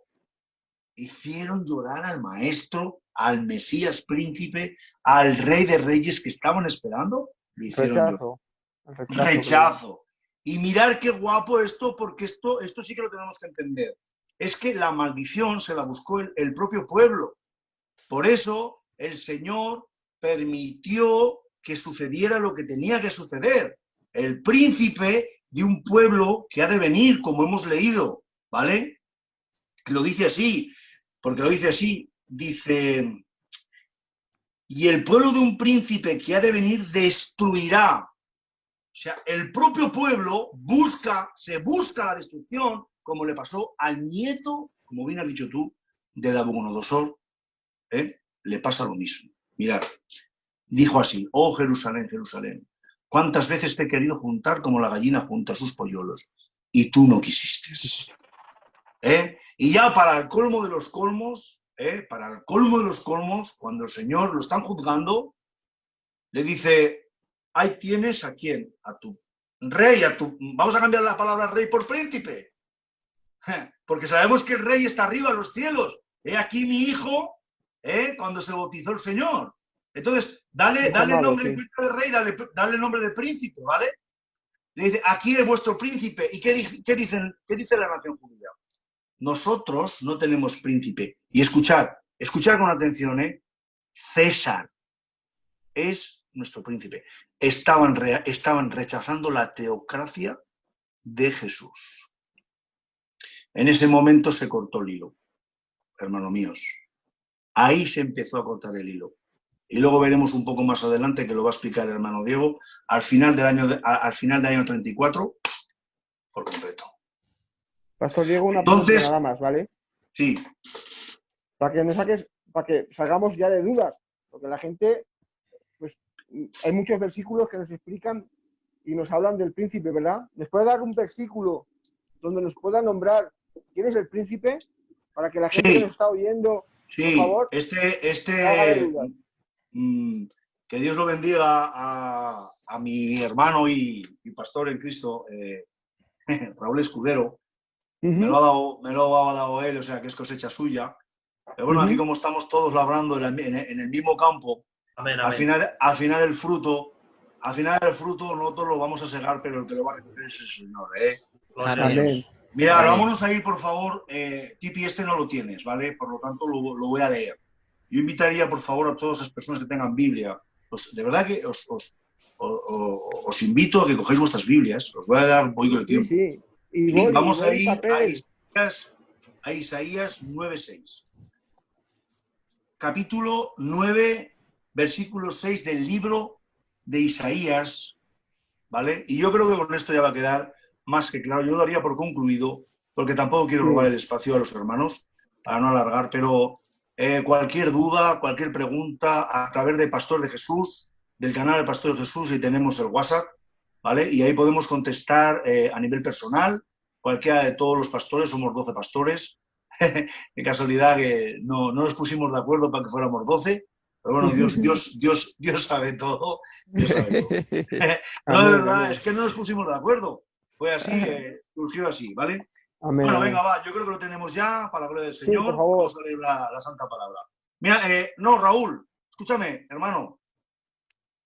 Hicieron llorar al maestro, al Mesías príncipe, al rey de reyes que estaban esperando. Lo hicieron llorar. Rechazo. Y mirar qué guapo esto, porque esto sí que lo tenemos que entender. Es que la maldición se la buscó el propio pueblo. Por eso el Señor permitió que sucediera lo que tenía que suceder. El príncipe de un pueblo que ha de venir, como hemos leído, ¿vale? Lo dice así, porque lo dice así, dice, y el pueblo de un príncipe que ha de venir destruirá. O sea, el propio pueblo se busca la destrucción, como le pasó al nieto, como bien has dicho tú, de Nabucodonosor, le pasa lo mismo. Mirad, dijo así, oh Jerusalén, Jerusalén, cuántas veces te he querido juntar como la gallina junta sus polluelos, y tú no quisiste. Y ya para el colmo de los colmos, cuando el Señor lo están juzgando, le dice, ahí tienes a quién, a tu rey, vamos a cambiar la palabra rey por príncipe, porque sabemos que el rey está arriba en los cielos. He aquí mi hijo, cuando se bautizó el Señor. Entonces, dale el nombre de rey, dale el nombre de príncipe, ¿vale? Le dice, aquí es vuestro príncipe. ¿Y qué dice la nación judía? Nosotros no tenemos príncipe. Y escuchad con atención, César es nuestro príncipe. Estaban rechazando la teocracia de Jesús. En ese momento se cortó el hilo, hermanos míos. Ahí se empezó a cortar el hilo. Y luego veremos un poco más adelante, que lo va a explicar el hermano Diego, al final del año 34, por completo. Pastor Diego, una pregunta nada más, ¿vale? Sí. Para que salgamos ya de dudas, porque la gente, pues, hay muchos versículos que nos explican y nos hablan del príncipe, ¿verdad? ¿Les puede dar un versículo donde nos pueda nombrar quién es el príncipe? Para que la gente que nos está oyendo, por favor, que Dios lo bendiga a mi hermano y pastor en Cristo, Raúl Escudero. Me lo ha dado él, o sea que es cosecha suya. Pero bueno, aquí como estamos todos labrando en el mismo campo, amén, al amén. final el fruto nosotros lo vamos a segar, pero el que lo va a recoger es el Señor. Gloria a Dios. Mira, Amén. vámonos a ir, por favor. Tipi, no lo tienes, ¿vale? Por lo tanto, lo voy a leer. Yo invitaría, por favor, a todas las personas que tengan Biblia. Pues de verdad que os invito a que cogáis vuestras Biblias. Os voy a dar un poquito de tiempo. Sí. Y vamos a ir a Isaías 9:6. Capítulo 9, versículo 6 del libro de Isaías, ¿vale? Y yo creo que con esto ya va a quedar más que claro. Yo lo daría por concluido, porque tampoco quiero robar el espacio a los hermanos, para no alargar, pero cualquier duda, cualquier pregunta, a través de Pastor de Jesús, del canal de Pastor de Jesús, y tenemos el WhatsApp, ¿vale? Y ahí podemos contestar a nivel personal, cualquiera de todos los pastores, somos 12 pastores. Qué casualidad que no nos pusimos de acuerdo para que fuéramos 12, pero bueno, Dios sabe todo. Dios sabe todo. No, de verdad, es que no nos pusimos de acuerdo. Fue así, surgió así, ¿vale? Amén, bueno, amén. venga, va, yo creo que lo tenemos ya, para la gloria del Señor. Sí, por favor. Vamos a leer la santa palabra. Mira, no, Raúl, escúchame, hermano.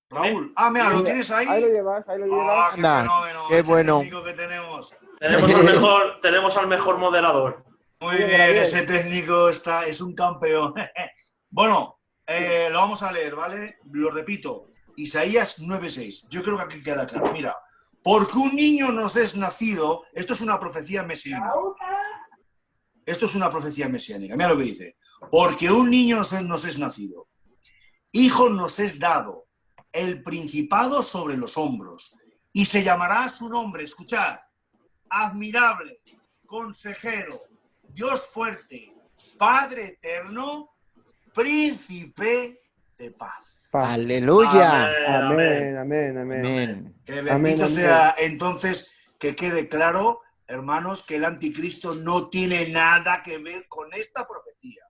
Raúl. Ah, mira, ¿lo tienes ahí? Ahí lo llevas, ahí lo llevas. Ah, qué Anda, fenómeno, qué ese bueno. técnico que tenemos. Tenemos al mejor moderador. Muy Bien, bien, Gabriel. ese técnico es un campeón. Bueno, lo vamos a leer, ¿vale? Lo repito. Isaías 9:6. Yo creo que aquí queda claro. Mira, porque un niño nos es nacido, esto es una profecía mesiánica. Esto es una profecía mesiánica. Mira lo que dice. Porque un niño nos es nacido, hijo nos es dado, el principado sobre los hombros, y se llamará su nombre, escuchad, admirable, consejero, Dios fuerte, Padre eterno, príncipe de paz. Aleluya. Amén, amén, amén. Amén. Que bendito sea entonces, que quede claro, hermanos, que el anticristo no tiene nada que ver con esta profecía.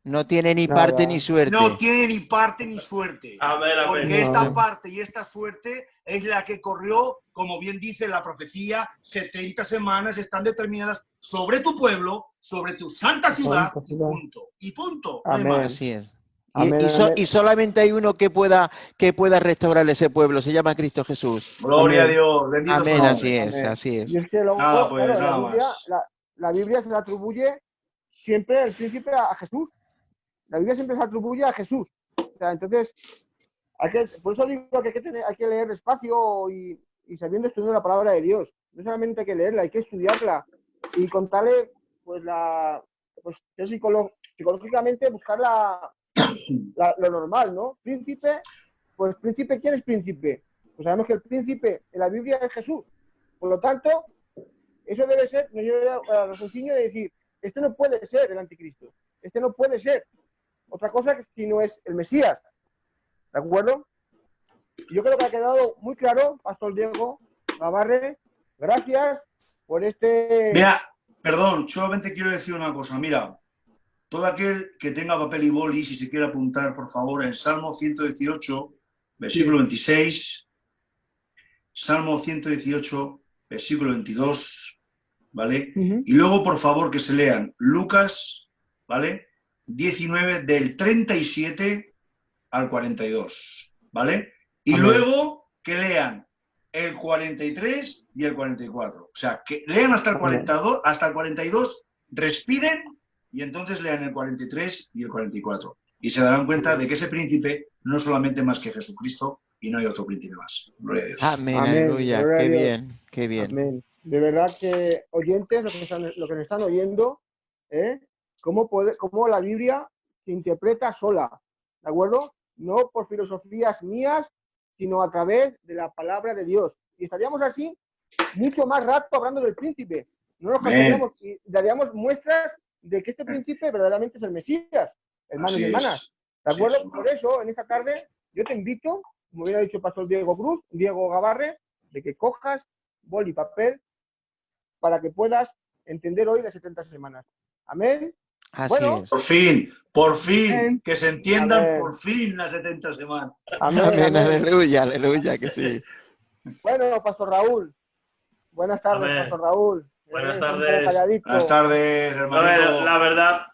No tiene ni parte ni suerte. No tiene ni parte ni suerte. Amén, amén. Porque esta parte y esta suerte es la que corrió, como bien dice la profecía, 70 semanas están determinadas sobre tu pueblo, sobre tu santa ciudad, y punto. Y punto. No hay Amén. más. Así es. Amén, amén. Y solamente hay uno que pueda restaurar ese pueblo, se llama Cristo Jesús. Gloria Amén. a Dios. Bendito su Amén, nombre. así es, Amén. así es. Y es que luego, Nada, pues, claro, nada más. la Biblia se le atribuye siempre el príncipe a Jesús. La Biblia siempre se atribuye a Jesús. O sea, entonces, por eso digo que hay que leer despacio y sabiendo estudiar la palabra de Dios. No solamente hay que leerla, hay que estudiarla y contarle, pues, psicológicamente buscar lo normal, ¿no? Príncipe, pues príncipe, ¿quién es príncipe? Pues sabemos que el príncipe en la Biblia es Jesús. Por lo tanto, eso debe ser, nos lleva al raciocinio de decir, este no puede ser el anticristo, este no puede ser otra cosa que si no es el Mesías. ¿De acuerdo? Yo creo que ha quedado muy claro, Pastor Diego Gavarre. Gracias por este... Mira, perdón, solamente quiero decir una cosa. Mira, todo aquel que tenga papel y boli, si se quiere apuntar, por favor, en Salmo 118, versículo 26, Salmo 118, versículo 22, ¿vale? Y luego, por favor, que se lean Lucas, ¿vale? 19, del 37 al 42, ¿vale? Y Amén. luego que lean el 43 y el 44. O sea, que lean hasta el 42, hasta el 42, respiren y entonces lean el 43 y el 44. Y se darán cuenta de que ese príncipe no es solamente más que Jesucristo y no hay otro príncipe más. Gloria a Dios. Amén, Amén. Aleluya. Gloria a Qué Dios. bien, qué bien. Amén. De verdad que oyentes, lo que nos están oyendo, cómo la Biblia se interpreta sola, ¿de acuerdo? No por filosofías mías, sino a través de la palabra de Dios. Y estaríamos así mucho más rato hablando del príncipe. No nos cansaríamos y daríamos muestras de que este príncipe verdaderamente es el Mesías, hermanos Así y hermanas. es. ¿De acuerdo? Sí, Por eso, en esta tarde, yo te invito, como hubiera dicho el pastor Diego Gavarre, de que cojas boli y papel para que puedas entender hoy las 70 semanas. Amén. Así Bueno, es. Por fin, Amén. que se entiendan Amén. por fin las 70 semanas. Amén, Amén, amén. aleluya, aleluya, que sí. Bueno, Pastor Raúl. Buenas tardes, Amén. Pastor Raúl. Buenas Está un poco tardes. calladito. Buenas tardes, A hermanito. ver,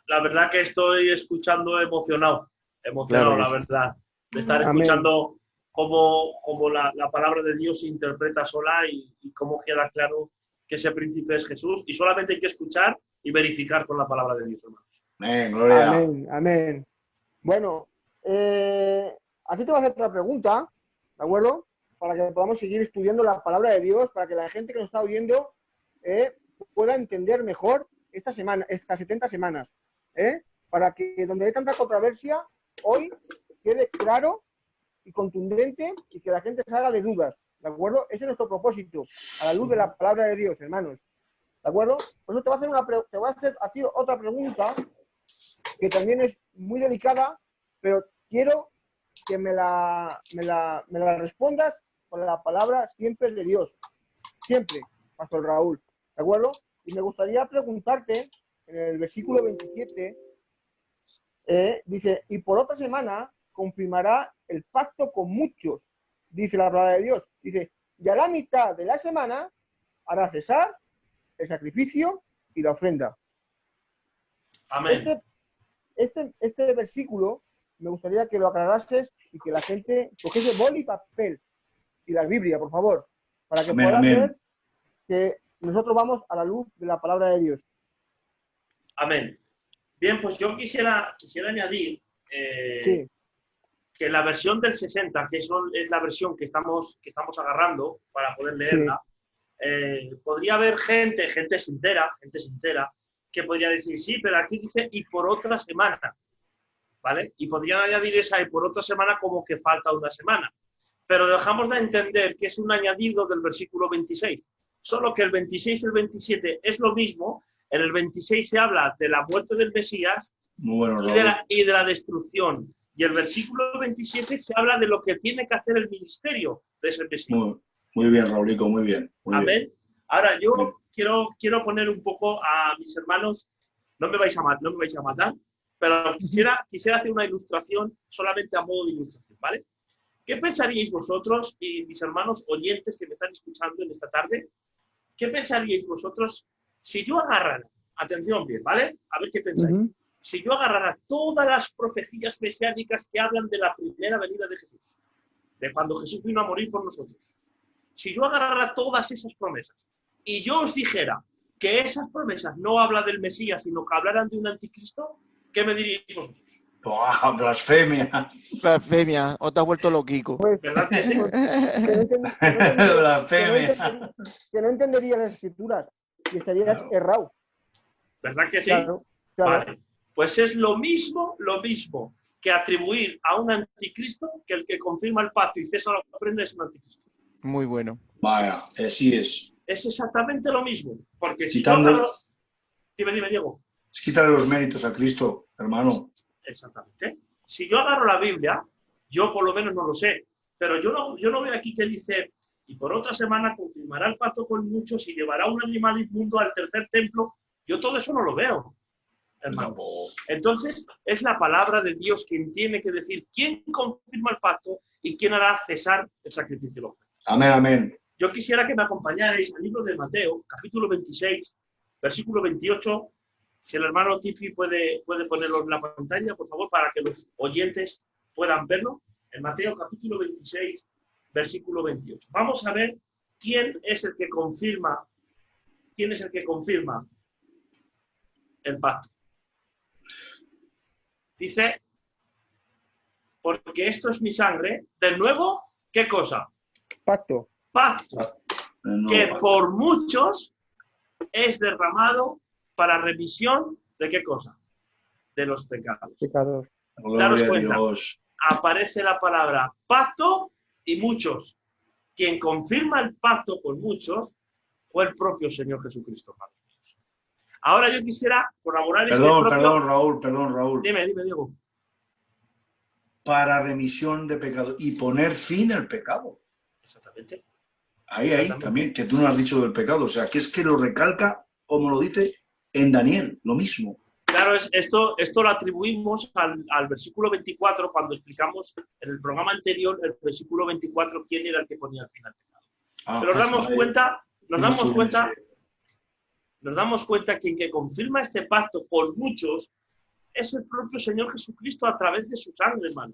la verdad que estoy escuchando emocionado, Claro la es. verdad, de estar Amén. escuchando cómo la palabra de Dios se interpreta sola y cómo queda claro que ese príncipe es Jesús. Y solamente hay que escuchar y verificar con la palabra de Dios, hermanos. Amén, gloria. Amén, amén. Bueno, aquí te voy a hacer otra pregunta, ¿de acuerdo? Para que podamos seguir estudiando la palabra de Dios, para que la gente que nos está oyendo pueda entender mejor estas 70 semanas, para que donde hay tanta controversia, hoy quede claro y contundente y que la gente salga de dudas, ¿de acuerdo? Ese es nuestro propósito, a la luz de la palabra de Dios, hermanos, ¿de acuerdo? Por eso te voy a hacer a ti otra pregunta que también es muy delicada, pero quiero que me la respondas con la palabra siempre de Dios, siempre, Pastor Raúl, ¿de acuerdo? Y me gustaría preguntarte, en el versículo 27, dice, y por otra semana confirmará el pacto con muchos, dice la palabra de Dios. Dice, y a la mitad de la semana hará cesar el sacrificio y la ofrenda. Amén. Este versículo me gustaría que lo aclarases y que la gente cogiese boli y papel y la Biblia, por favor, para que Amén, puedan amén. ver que nosotros vamos a la luz de la palabra de Dios. Amén. Bien, pues yo quisiera añadir Sí, que la versión del 60, que es la versión que estamos agarrando para poder leerla, podría haber gente sincera, que podría decir, sí, pero aquí dice y por otra semana, ¿vale? Y podrían añadir esa y por otra semana como que falta una semana. Pero dejamos de entender que es un añadido del versículo 26. Solo que el 26 y el 27 es lo mismo. En el 26 se habla de la muerte del Mesías Muy bueno, y de, Raúl. y de la destrucción. Y el versículo 27 se habla de lo que tiene que hacer el ministerio de ese Mesías. Muy bien, Raulico, muy bien. Muy Amén. bien. Ahora, yo Bien. quiero poner un poco a mis hermanos, no me vais a matar, pero quisiera hacer una ilustración, solamente a modo de ilustración, ¿vale? ¿Qué pensaríais vosotros y mis hermanos oyentes que me están escuchando en esta tarde? ¿Qué pensaríais vosotros si yo agarrara, atención bien, ¿vale? A ver qué pensáis. Si yo agarrara todas las profecías mesiánicas que hablan de la primera venida de Jesús, de cuando Jesús vino a morir por nosotros, si yo agarrara todas esas promesas y yo os dijera que esas promesas no hablan del Mesías, sino que hablaran de un anticristo, ¿qué me diríais vosotros? ¡Oh, blasfemia! Blasfemia, o te has vuelto loquico. pues, ¿Verdad que sí? Blasfemia. que no entendería las escrituras y estarías Claro. errado. ¿Verdad que sí? Claro. Vale. Pues es lo mismo que atribuir a un anticristo que el que confirma el pacto y cesa la ofrenda es un anticristo. Muy bueno. Vaya, así es. Es exactamente lo mismo. Porque si Quitando- yo agarro... Dime, Diego. Quítale los méritos a Cristo, hermano. Exactamente. Si yo agarro la Biblia, yo por lo menos no lo sé, pero yo no veo aquí que dice, y por otra semana confirmará el pacto con muchos y llevará un animal inmundo al tercer templo. Yo todo eso no lo veo, hermano. Tampoco. Entonces, es la palabra de Dios quien tiene que decir quién confirma el pacto y quién hará cesar el sacrificio de la ofrenda. Amén, amén. Yo quisiera que me acompañarais al libro de Mateo, capítulo 26, versículo 28. Si el hermano Tipi puede ponerlo en la pantalla, por favor, para que los oyentes puedan verlo. En Mateo, capítulo 26, versículo 28. Vamos a ver quién es el que confirma el pacto. Dice, porque esto es mi sangre. De nuevo, ¿qué cosa? Pacto. Pacto. No, Que por muchos es derramado para remisión de qué cosa? De los pecados. Pecados. gloria daros a cuenta. Dios. Aparece la palabra pacto y muchos. Quien confirma el pacto con muchos fue el propio Señor Jesucristo. Ahora yo quisiera colaborar. Perdón, Raúl. Dime, Diego. Para remisión de pecado y poner fin al pecado. Exactamente. Ahí, Exactamente. también, que tú no has dicho del pecado. O sea, que es que lo recalca, como lo dice en Daniel, lo mismo. Claro, esto lo atribuimos al versículo 24, cuando explicamos en el programa anterior, el versículo 24, quién era el que ponía al final el pecado. Pero nos damos cuenta que quien confirma este pacto con muchos es el propio Señor Jesucristo a través de su sangre, hermano.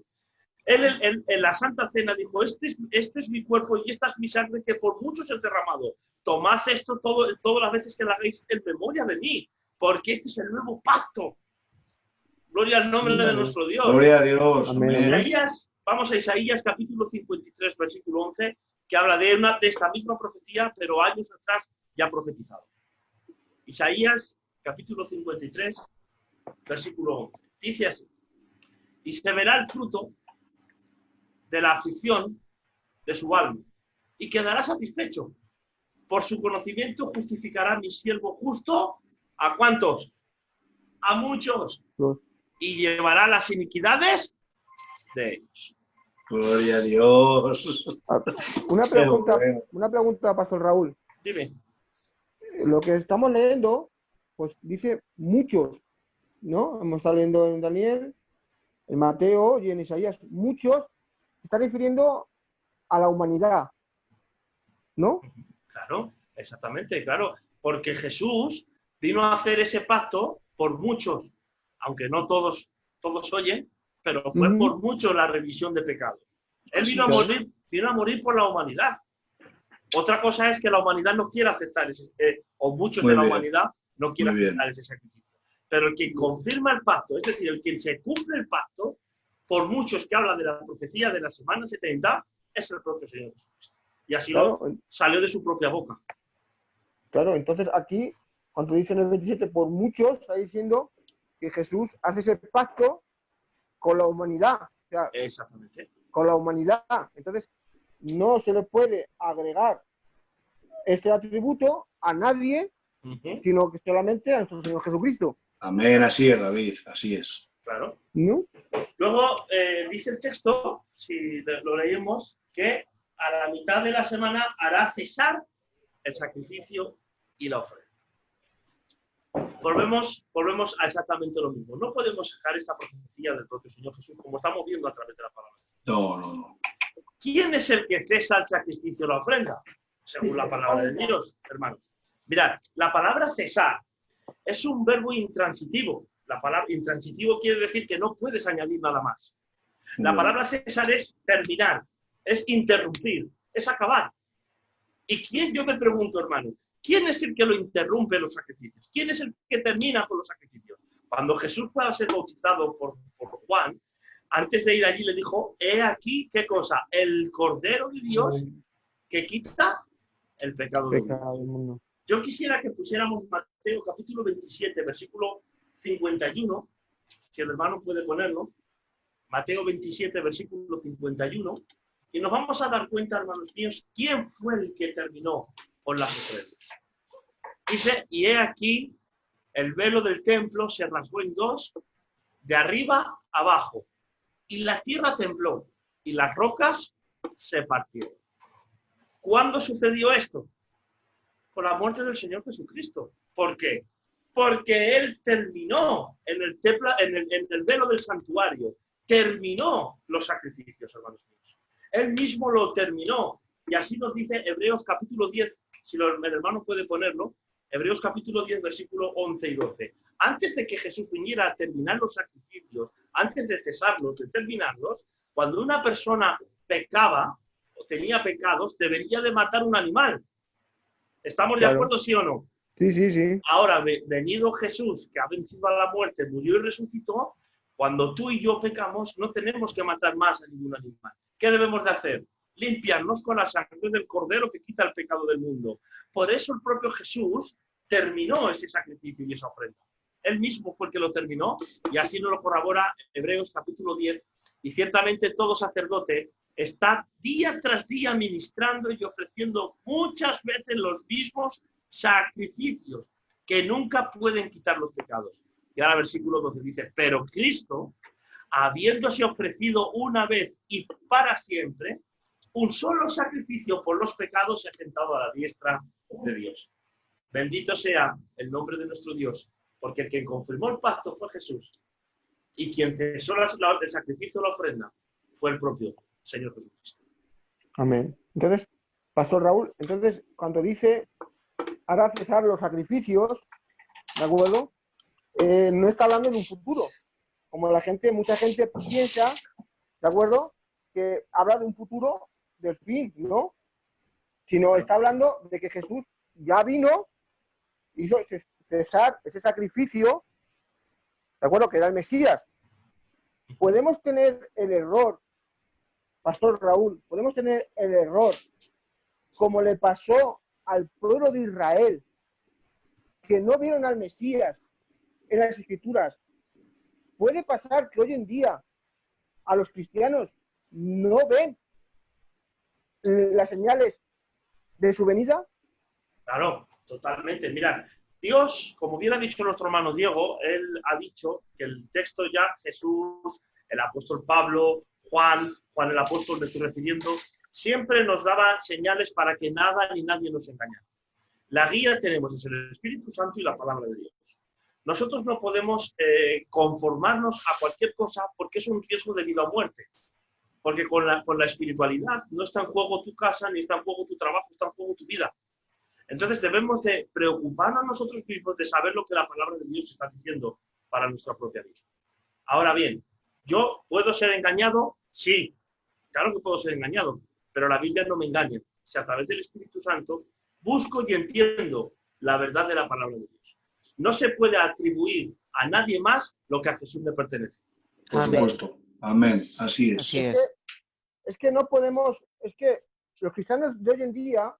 Él en la Santa Cena dijo, este es mi cuerpo y esta es mi sangre que por muchos es derramado. Tomad esto todas las veces que lo hagáis en memoria de mí, porque este es el nuevo pacto. Gloria al nombre de nuestro Dios. Gloria a Dios. Amén. Amén. Vamos a Isaías capítulo 53, versículo 11, que habla de esta misma profecía, pero años atrás ya profetizado. Isaías capítulo 53, versículo 11. Dice así, y se verá el fruto de la aflicción de su alma, y quedará satisfecho. Por su conocimiento justificará mi siervo justo. ¿A cuántos? A muchos. Y llevará las iniquidades de ellos. Gloria a Dios. Una pregunta, Pastor Raúl. Dime. Lo que estamos leyendo, pues dice muchos, ¿no? Hemos estado leyendo en Daniel, en Mateo y en Isaías. Muchos se está refiriendo a la humanidad, ¿no? Claro, exactamente, claro. Porque Jesús vino a hacer ese pacto por muchos, aunque no todos oyen, pero fue por mucho la remisión de pecados. Él vino a morir por la humanidad. Otra cosa es que la humanidad no quiere aceptar o muchos de la humanidad no quieren aceptar ese sacrificio. Pero el que confirma el pacto, es decir, el que se cumple el pacto, por muchos que hablan de la profecía de la semana 70, es el propio Señor Jesucristo. Y así salió de su propia boca. Claro, entonces aquí, cuando dice en el 27, por muchos, está diciendo que Jesús hace ese pacto con la humanidad. O sea, exactamente. Con la humanidad. Entonces, no se le puede agregar este atributo a nadie, sino que solamente a nuestro Señor Jesucristo. Amén, así es, David, así es. Claro. ¿No? Luego dice el texto, si lo leemos, que a la mitad de la semana hará cesar el sacrificio y la ofrenda. Volvemos a exactamente lo mismo. No podemos sacar esta profecía del propio Señor Jesús como estamos viendo a través de la palabra. No. ¿Quién es el que cesa el sacrificio y la ofrenda? Según la palabra de Dios, hermanos. Mirad, la palabra cesar es un verbo intransitivo. La palabra intransitivo quiere decir que no puedes añadir nada más. La palabra cesar es terminar, es interrumpir, es acabar. ¿Y quién, yo me pregunto, hermano, quién es el que lo interrumpe los sacrificios? ¿Quién es el que termina con los sacrificios? Cuando Jesús fue a ser bautizado por Juan, antes de ir allí le dijo, he aquí, ¿qué cosa? El Cordero de Dios que quita el pecado del mundo. Yo quisiera que pusiéramos Mateo capítulo 27, versículo 51, si el hermano puede ponerlo. Mateo 27, versículo 51. Y nos vamos a dar cuenta, hermanos míos, quién fue el que terminó con las ofrendas. Dice, y he aquí, el velo del templo se rasgó en dos, de arriba abajo. Y la tierra tembló, y las rocas se partieron. ¿Cuándo sucedió esto? Con la muerte del Señor Jesucristo. ¿Por qué? Porque Él terminó en el velo del santuario, terminó los sacrificios, hermanos míos. Él mismo lo terminó. Y así nos dice Hebreos capítulo 10, si el hermano puede ponerlo, Hebreos capítulo 10, versículo 11 y 12. Antes de que Jesús viniera a terminar los sacrificios, antes de cesarlos, de terminarlos, cuando una persona pecaba o tenía pecados, debería de matar un animal. ¿Estamos de acuerdo, sí o no? Sí. Ahora, venido Jesús, que ha vencido a la muerte, murió y resucitó, cuando tú y yo pecamos, no tenemos que matar más a ningún animal. ¿Qué debemos de hacer? Limpiarnos con la sangre del Cordero que quita el pecado del mundo. Por eso el propio Jesús terminó ese sacrificio y esa ofrenda. Él mismo fue el que lo terminó y así nos lo corrobora Hebreos capítulo 10. Y ciertamente todo sacerdote está día tras día ministrando y ofreciendo muchas veces los mismos sacrificios que nunca pueden quitar los pecados. Y ahora versículo 12 dice, pero Cristo, habiéndose ofrecido una vez y para siempre, un solo sacrificio por los pecados, se ha sentado a la diestra de Dios. Bendito sea el nombre de nuestro Dios, porque el que confirmó el pacto fue Jesús, y quien cesó el sacrificio o la ofrenda fue el propio Señor Jesucristo. Amén. Entonces, Pastor Raúl, cuando dice hará cesar los sacrificios, ¿de acuerdo? No está hablando de un futuro, como mucha gente piensa, ¿de acuerdo? Que habla de un futuro del fin, ¿no? Sino está hablando de que Jesús ya vino, hizo cesar ese sacrificio, ¿de acuerdo? Que era el Mesías. Podemos tener el error, Pastor Raúl, podemos tener el error, como le pasó al pueblo de Israel, que no vieron al Mesías en las Escrituras. Puede pasar que hoy en día a los cristianos no ven las señales de su venida. Claro, totalmente. Mirad, Dios, como bien ha dicho nuestro hermano Diego, él ha dicho que el texto ya, Jesús, el apóstol Pablo, Juan el apóstol, me estoy refiriendo, siempre nos daba señales para que nada ni nadie nos engañara. La guía tenemos es el Espíritu Santo y la palabra de Dios. Nosotros no podemos conformarnos a cualquier cosa porque es un riesgo de vida o muerte. Porque con la espiritualidad no está en juego tu casa, ni está en juego tu trabajo, está en juego tu vida. Entonces debemos de preocuparnos nosotros mismos de saber lo que la palabra de Dios está diciendo para nuestra propia vida. Ahora bien, Yo puedo ser engañado, sí, claro que puedo ser engañado, pero la Biblia no me engaña. Si a través del Espíritu Santo busco y entiendo la verdad de la palabra de Dios. No se puede atribuir a nadie más lo que a Jesús le pertenece. Por Amén. supuesto. Amén. Así es. Así es. Es que no podemos, es que los cristianos de hoy en día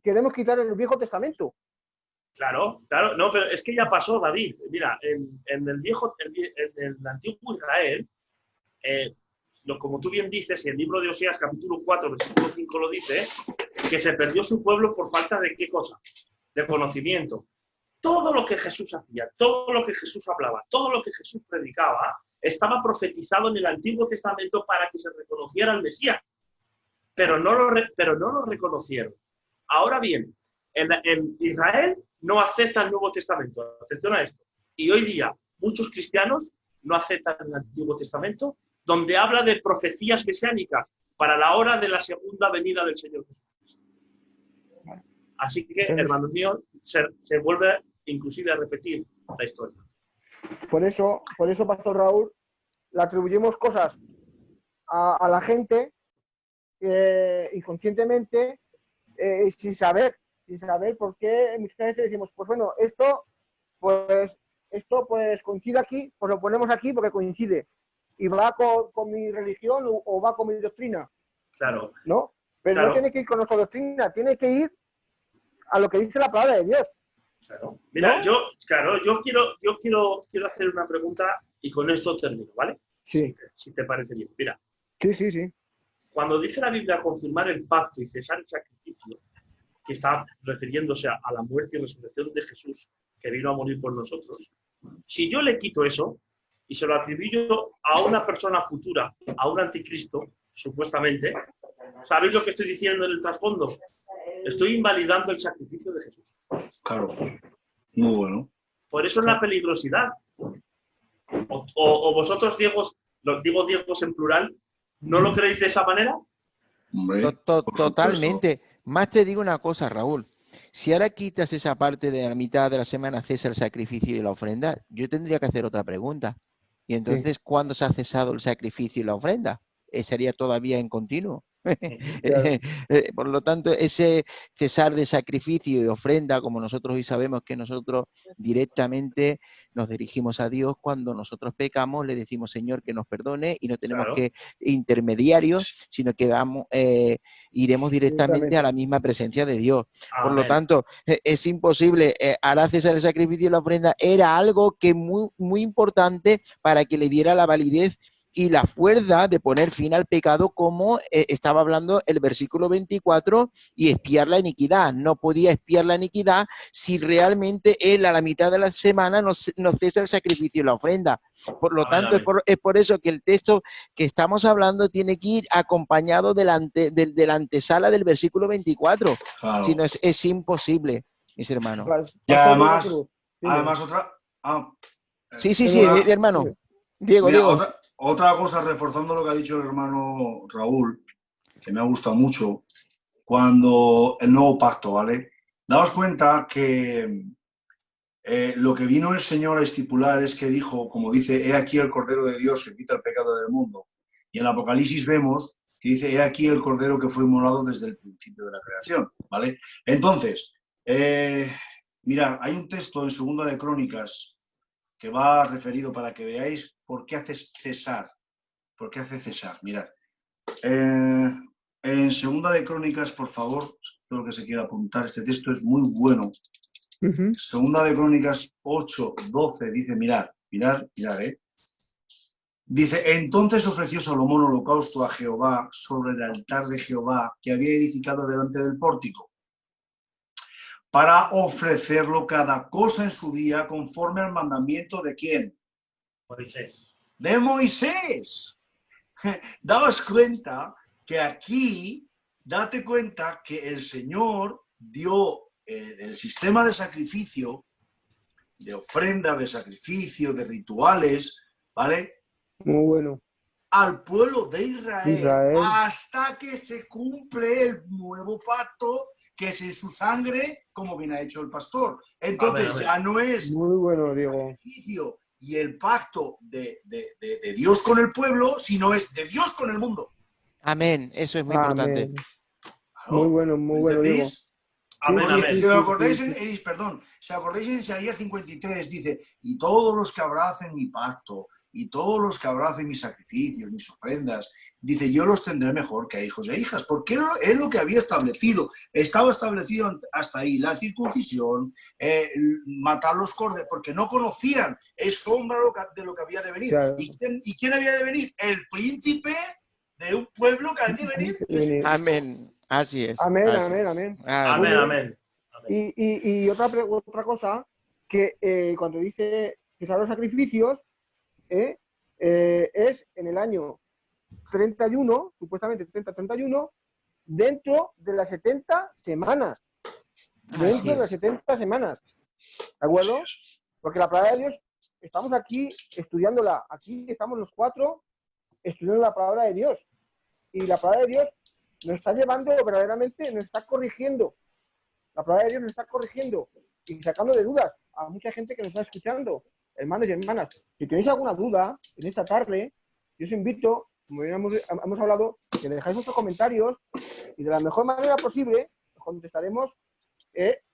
queremos quitar el Viejo Testamento. Claro, claro, no, pero es que ya pasó, David. Mira, en el antiguo Israel, como tú bien dices, y el libro de Oseas, capítulo 4, versículo 5 lo dice, que se perdió su pueblo por falta de ¿qué cosa? De conocimiento. Todo lo que Jesús hacía, todo lo que Jesús hablaba, todo lo que Jesús predicaba, estaba profetizado en el Antiguo Testamento para que se reconociera al Mesías. Pero no lo reconocieron. Ahora bien, en Israel no acepta el Nuevo Testamento. Atención a esto. Y hoy día muchos cristianos no aceptan el Antiguo Testamento, donde habla de profecías mesiánicas para la hora de la segunda venida del Señor Jesucristo. Así que, hermanos míos, se vuelve inclusive a repetir la historia. Por eso, Pastor Raúl, le atribuimos cosas a la gente inconscientemente, sin saber por qué muchas veces decimos, pues bueno, esto coincide aquí, pues lo ponemos aquí porque coincide. Y va con mi religión o va con mi doctrina. Claro. ¿No? Pero claro. No tiene que ir con nuestra doctrina, tiene que ir a lo que dice la palabra de Dios. Claro. Mira, ¿no? yo quiero hacer una pregunta y con esto termino, ¿vale? Sí. Si te parece bien. Mira. Sí. Cuando dice la Biblia confirmar el pacto y cesar el sacrificio, que está refiriéndose a la muerte y resurrección de Jesús, que vino a morir por nosotros, si yo le quito eso y se lo atribuyo a una persona futura, a un anticristo, supuestamente, ¿sabéis lo que estoy diciendo en el trasfondo? Estoy invalidando el sacrificio de Jesús. Claro. Muy bueno. Por eso es la peligrosidad. O vosotros, diegos, los digo diegos en plural, ¿no lo creéis de esa manera? Hombre, Totalmente. Más te digo una cosa, Raúl. Si ahora quitas esa parte de la mitad de la semana, cesa el sacrificio y la ofrenda, yo tendría que hacer otra pregunta. Y entonces, ¿cuándo se ha cesado el sacrificio y la ofrenda? ¿Sería todavía en continuo? Claro. Por lo tanto, ese cesar de sacrificio y ofrenda, como nosotros hoy sabemos que nosotros directamente nos dirigimos a Dios cuando nosotros pecamos, le decimos Señor que nos perdone y no tenemos que intermediarios, sino que iremos directamente a la misma presencia de Dios. Amén. Por lo tanto, es imposible. Hará cesar el sacrificio y la ofrenda era algo que muy importante para que le diera la validez y la fuerza de poner fin al pecado, como estaba hablando el versículo 24, y expiar la iniquidad. No podía expiar la iniquidad si realmente él a la mitad de la semana no cesa el sacrificio y la ofrenda. Por lo tanto, es por eso que el texto que estamos hablando tiene que ir acompañado de la antesala del versículo 24. Claro. Si no, es imposible, mis hermanos. Y además otra... Sí, hermano. Diego. Otra cosa, reforzando lo que ha dicho el hermano Raúl, que me ha gustado mucho, cuando el nuevo pacto, ¿vale? Daos cuenta que lo que vino el Señor a estipular es que dijo, como dice, he aquí el Cordero de Dios que quita el pecado del mundo. Y en el Apocalipsis vemos que dice, he aquí el Cordero que fue inmolado desde el principio de la creación, ¿vale? Entonces, mirad, hay un texto en 2 de Crónicas que va referido para que veáis por qué hace cesar. ¿Por qué hace cesar? Mirad. En 2 de Crónicas, por favor, todo lo que se quiera apuntar, este texto es muy bueno. 2 de Crónicas 8:12 dice, mirad. Dice, entonces ofreció Salomón holocausto a Jehová sobre el altar de Jehová que había edificado delante del pórtico, para ofrecerlo cada cosa en su día conforme al mandamiento de ¿quién? Moisés. De Moisés. Daos cuenta que aquí, date cuenta que el Señor dio el sistema de sacrificio, de ofrenda, de sacrificio, de rituales, ¿vale? Muy bueno. Al pueblo de Israel hasta que se cumple el nuevo pacto, que es en su sangre, como bien ha hecho el pastor. Entonces ya no es muy bueno, Diego. Sacrificio y el pacto de Dios con el pueblo, sino es de Dios con el mundo. Amén. Eso es muy importante. Amén. Claro, Muy bueno, Diego. ¿entendéis? Sí, Amén, Porque amén. si os acordáis, si os acordáis en Isaías 53, dice, y todos los que abracen mi pacto, y todos los que abracen mis sacrificios, mis ofrendas, dice, yo los tendré mejor que a hijos e hijas, porque es lo que había establecido, estaba establecido hasta ahí, la circuncisión, matar los corderos, porque no conocían, es sombra de lo que había de venir. Claro. ¿Y quién había de venir? El príncipe de un pueblo que había de venir. Amén. Así es. Amén, así amén, es. amén. Amén, amén. Y otra cosa, que cuando dice que se los sacrificios, es en el año 31, supuestamente 30-31, dentro de las 70 semanas. Dentro de las 70 semanas. ¿De acuerdo? Porque la palabra de Dios, estamos aquí estudiándola. Aquí estamos los 4 estudiando la palabra de Dios. Y la palabra de Dios nos está llevando verdaderamente, nos está corrigiendo. La palabra de Dios nos está corrigiendo y sacando de dudas a mucha gente que nos está escuchando, hermanos y hermanas. Si tenéis alguna duda en esta tarde, yo os invito, como ya hemos hablado, que dejáis vuestros comentarios y de la mejor manera posible contestaremos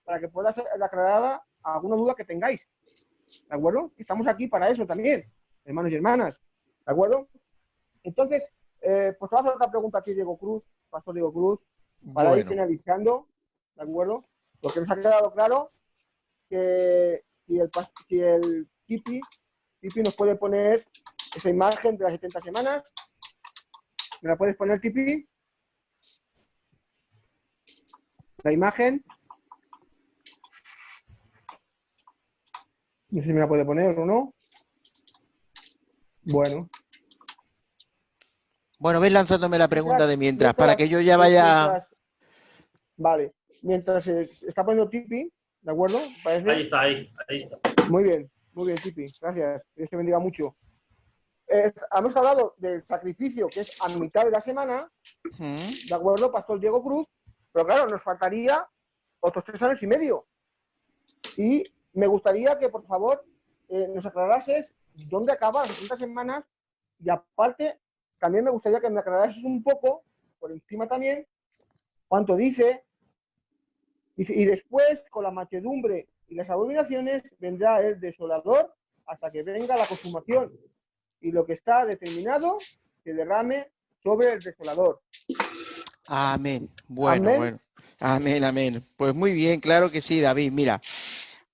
para que pueda ser aclarada alguna duda que tengáis. ¿De acuerdo? Estamos aquí para eso también, hermanos y hermanas. ¿De acuerdo? Entonces, pues te vas a hacer otra pregunta aquí, Diego Cruz, Pastor Diego Cruz, para ir finalizando, ¿de acuerdo? Porque nos ha quedado claro que si el Tipi nos puede poner esa imagen de las 70 semanas. ¿Me la puedes poner, Tipi? La imagen. No sé si me la puede poner o no. Bueno. Bueno, ves lanzándome la pregunta de mientras, para que yo ya vaya... Vale, mientras está poniendo Tipi, ¿de acuerdo? ¿Parece? Ahí está. Muy bien, Tipi, gracias. Dios te bendiga mucho. Hemos hablado del sacrificio, que es a mitad de la semana, ¿de acuerdo, Pastor Diego Cruz? Pero claro, nos faltaría otros 3 años y medio. Y me gustaría que, por favor, nos aclarases dónde acaban las 60 semanas y aparte, también me gustaría que me aclarases un poco, por encima también, cuánto dice, y después, con la mansedumbre y las abominaciones, vendrá el desolador hasta que venga la consumación. Y lo que está determinado se derrame sobre el desolador. Amén. Bueno. Amén. Pues muy bien, claro que sí, David. Mira,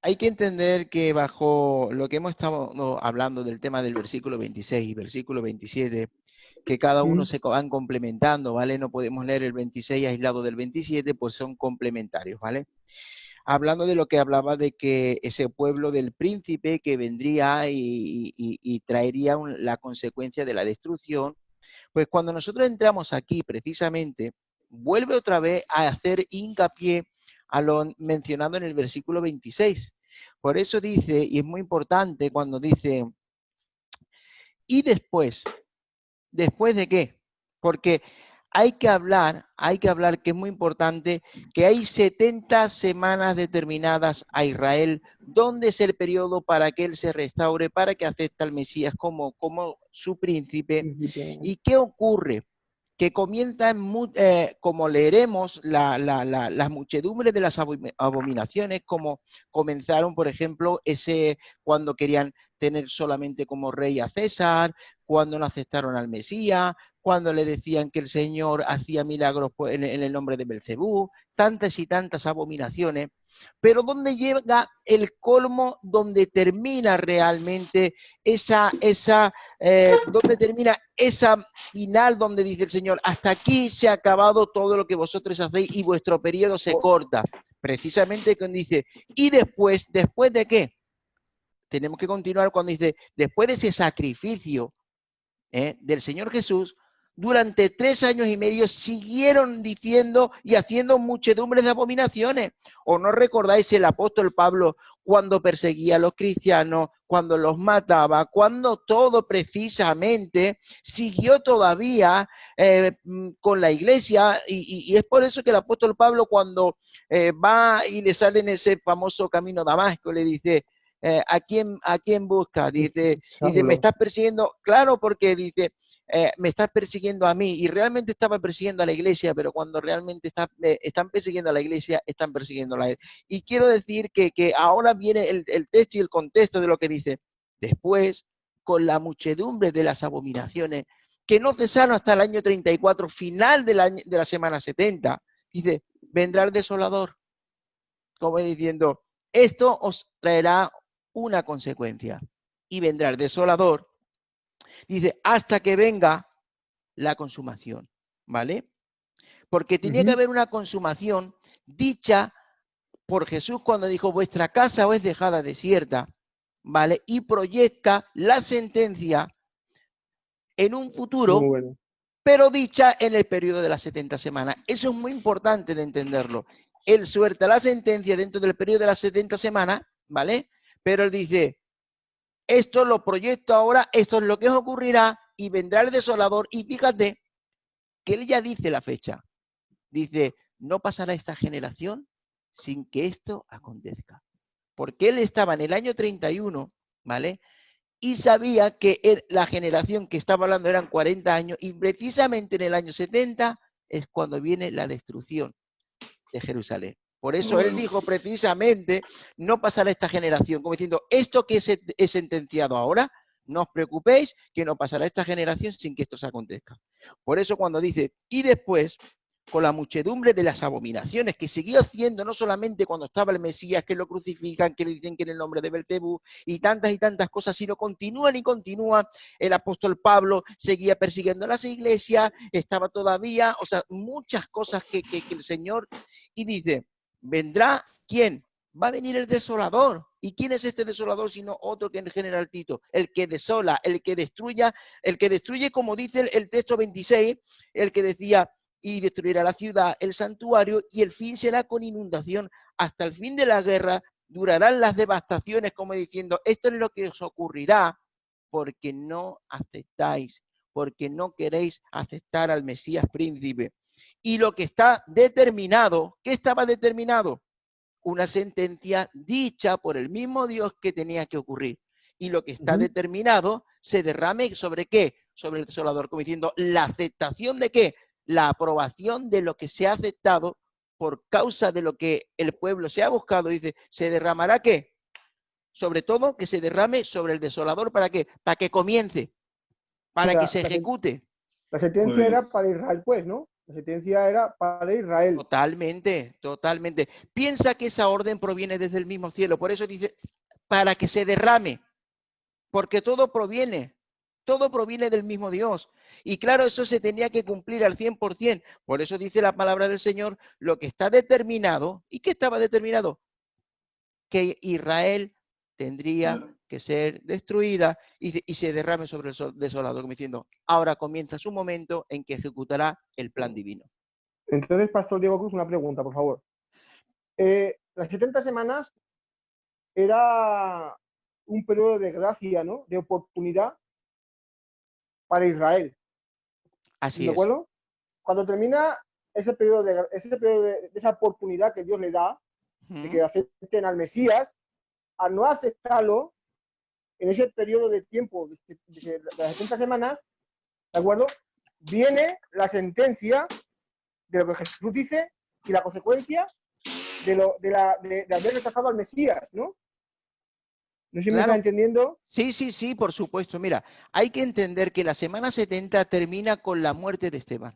hay que entender que bajo lo que hemos estado hablando del tema del versículo 26 y versículo 27, que cada uno se van complementando, ¿vale? No podemos leer el 26 aislado del 27, pues son complementarios, ¿vale? Hablando de lo que hablaba de que ese pueblo del príncipe que vendría y traería la consecuencia de la destrucción, pues cuando nosotros entramos aquí precisamente, vuelve otra vez a hacer hincapié a lo mencionado en el versículo 26. Por eso dice, y es muy importante cuando dice, y después ¿de qué? Porque hay que hablar que es muy importante, que hay 70 semanas determinadas a Israel, donde es el periodo para que él se restaure, para que acepte al Mesías como su príncipe. ¿Y qué ocurre? Que comienzan, como leeremos, las muchedumbres de las abominaciones, como comenzaron, por ejemplo, cuando querían tener solamente como rey a César, cuando no aceptaron al Mesías, cuando le decían que el Señor hacía milagros en el nombre de Belcebú, tantas y tantas abominaciones, pero donde llega el colmo, donde termina realmente donde termina esa final donde dice el Señor, hasta aquí se ha acabado todo lo que vosotros hacéis y vuestro periodo se corta. Precisamente cuando dice, ¿y después de qué? Tenemos que continuar cuando dice, después de ese sacrificio del Señor Jesús, durante 3 años y medio siguieron diciendo y haciendo muchedumbres de abominaciones. ¿O no recordáis el apóstol Pablo cuando perseguía a los cristianos, cuando los mataba, cuando todo precisamente siguió todavía con la iglesia? Y es por eso que el apóstol Pablo cuando va y le sale en ese famoso camino a Damasco, le dice, ¿a quién busca? Dice, me Saulo. estás persiguiendo, claro, porque dice, me estás persiguiendo a mí, y realmente estaba persiguiendo a la iglesia, pero cuando realmente están persiguiendo a la iglesia, están persiguiendo a él. Y quiero decir que ahora viene el texto y el contexto de lo que dice. Después, con la muchedumbre de las abominaciones, que no cesaron hasta el año 34, final de la semana 70, dice, vendrá el desolador, como diciendo, esto os traerá una consecuencia. Y vendrá el desolador, dice, hasta que venga la consumación, ¿vale? Porque tenía que haber una consumación dicha por Jesús cuando dijo, vuestra casa os es dejada desierta, ¿vale? Y proyecta la sentencia en un futuro, Muy bueno. pero dicha en el periodo de las 70 semanas. Eso es muy importante de entenderlo. Él suelta la sentencia dentro del periodo de las 70 semanas, ¿vale? Pero él dice, esto lo proyecto ahora, esto es lo que os ocurrirá y vendrá el desolador. Y fíjate que él ya dice la fecha. Dice, no pasará esta generación sin que esto acontezca. Porque él estaba en el año 31, ¿vale? Y sabía que la generación que estaba hablando eran 40 años y precisamente en el año 70 es cuando viene la destrucción de Jerusalén. Por eso él dijo precisamente, no pasará esta generación, como diciendo, esto que es sentenciado ahora, no os preocupéis, que no pasará esta generación sin que esto se acontezca. Por eso cuando dice, y después, con la muchedumbre de las abominaciones que siguió haciendo, no solamente cuando estaba el Mesías, que lo crucifican, que le dicen que en el nombre de Belcebú, y tantas cosas, sino continúan y continúan. El apóstol Pablo seguía persiguiendo las iglesias, estaba todavía, o sea, muchas cosas que el Señor, y dice, ¿vendrá quién? Va a venir el desolador. ¿Y quién es este desolador sino otro que el general Tito? El que desola, el que destruye, como dice el texto 26, el que decía, y destruirá la ciudad, el santuario, y el fin será con inundación. Hasta el fin de la guerra durarán las devastaciones, como diciendo, esto es lo que os ocurrirá porque no aceptáis, porque no queréis aceptar al Mesías príncipe. Y lo que está determinado, ¿qué estaba determinado? Una sentencia dicha por el mismo Dios que tenía que ocurrir. Y lo que está determinado se derrame ¿sobre qué? Sobre el desolador, como diciendo, la aceptación de qué? La aprobación de lo que se ha aceptado por causa de lo que el pueblo se ha buscado, dice, ¿se derramará qué? Sobre todo que se derrame sobre el desolador, ¿para qué? Para que comience, para que se ejecute. La sentencia era para Israel, pues, ¿no? La sentencia era para Israel. Totalmente. Piensa que esa orden proviene desde el mismo cielo, por eso dice, para que se derrame, porque todo proviene del mismo Dios. Y claro, eso se tenía que cumplir al 100%. Por eso dice la palabra del Señor, lo que está determinado. ¿Y qué estaba determinado? Que Israel tendría que ser destruida y se derrame sobre el desolador, como diciendo, ahora comienza su momento en que ejecutará el plan divino. Entonces, Pastor Diego Cruz, una pregunta, por favor. Las 70 semanas era un periodo de gracia, ¿no? De oportunidad para Israel. Así ¿De es. acuerdo? Cuando termina ese periodo de esa oportunidad que Dios le da, de que acepten al Mesías, al no aceptarlo, en ese periodo de tiempo de las 70 semanas, ¿de acuerdo? Viene la sentencia de lo que Jesús dice y la consecuencia de haber rechazado al Mesías, ¿no? No sé si me está entendiendo. Sí, por supuesto. Mira, hay que entender que la semana 70 termina con la muerte de Esteban,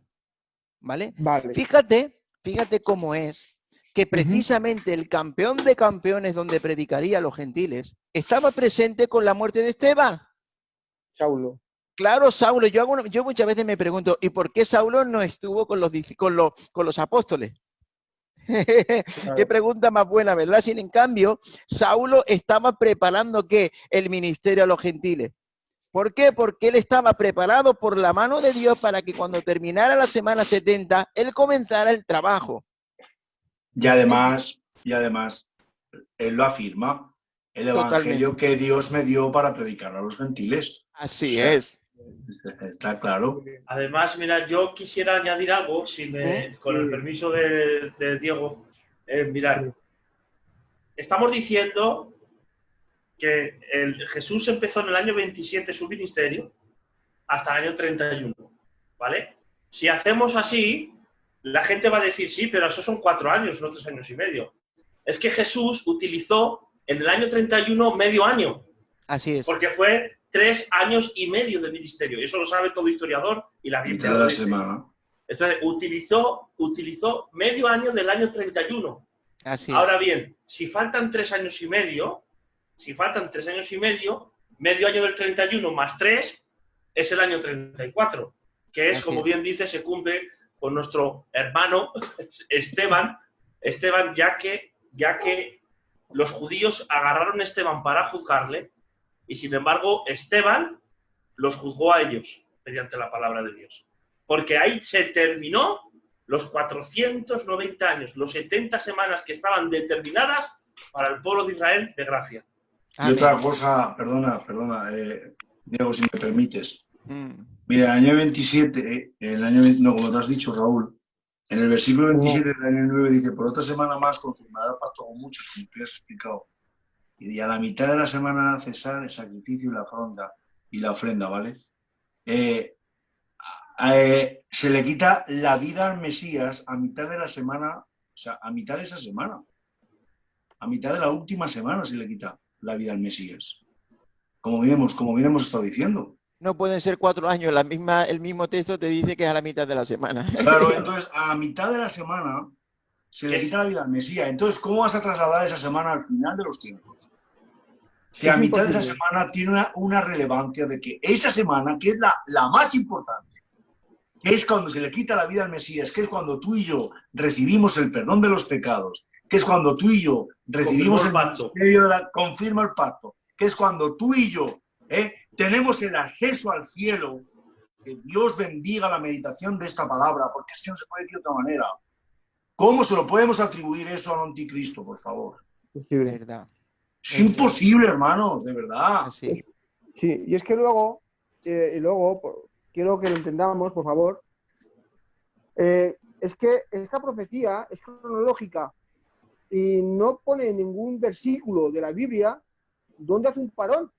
¿vale? Vale. Fíjate cómo es que precisamente el campeón de campeones donde predicaría a los gentiles estaba presente con la muerte de Esteban. Saulo. Claro, Saulo. Yo muchas veces me pregunto, ¿y por qué Saulo no estuvo con los apóstoles? Claro. Qué pregunta más buena, ¿verdad? Sin en cambio, Saulo estaba preparando ¿qué? El ministerio a los gentiles. ¿Por qué? Porque él estaba preparado por la mano de Dios para que cuando terminara la semana 70, él comenzara el trabajo. Y además, él lo afirma, el evangelio que Dios me dio para predicar a los gentiles. Así es. Está claro. Además, mira, yo quisiera añadir algo, con el permiso de Diego. Mirad, estamos diciendo que Jesús empezó en el año 27 su ministerio hasta el año 31, ¿vale? Si hacemos así, la gente va a decir, sí, pero eso son 4 años, no 3 años y medio. Es que Jesús utilizó en el año 31 medio año. Así es. Porque fue 3 años y medio de ministerio. Eso lo sabe todo historiador y la Biblia Mitad de lo la dice. semana. Entonces, utilizó medio año del año 31. Así Ahora es. bien, si faltan 3 años y medio, medio año del 31 más 3 es el año 34, que es, Así como es. bien dice, se cumple con nuestro hermano Esteban, ya que los judíos agarraron a Esteban para juzgarle y, sin embargo, Esteban los juzgó a ellos mediante la palabra de Dios. Porque ahí se terminó los 490 años, los 70 semanas que estaban determinadas para el pueblo de Israel de gracia. Y otra cosa, perdona, Diego, si me permites. Mm. Mira, el año 27, no, como te has dicho, Raúl, en el versículo 27 del año 9 dice, por otra semana más confirmará el pacto con muchos, como tú has explicado. Y a la mitad de la semana hará cesar el sacrificio y la ofrenda, ¿vale? Se le quita la vida al Mesías a mitad de la semana, o sea, a mitad de esa semana. A mitad de la última semana se le quita la vida al Mesías. Como bien hemos estado diciendo. No pueden ser 4 años, el mismo texto te dice que es a la mitad de la semana. Claro, entonces a mitad de la semana se le quita la vida al Mesías. Entonces, ¿cómo vas a trasladar esa semana al final de los tiempos? Si a mitad de esa semana tiene una relevancia de que esa semana, que es la más importante, que es cuando se le quita la vida al Mesías, que es cuando tú y yo recibimos el perdón de los pecados, que es cuando tú y yo recibimos el ministerio confirma el pacto, que es cuando tú y yo tenemos el acceso al cielo. Que Dios bendiga la meditación de esta palabra, porque es que no se puede decir de otra manera. ¿Cómo se lo podemos atribuir eso al anticristo, por favor? Es verdad. Es imposible, hermanos, de verdad. Así. Sí, y es que luego, quiero que lo entendamos, por favor, es que esta profecía es cronológica y no pone ningún versículo de la Biblia donde hace un parón.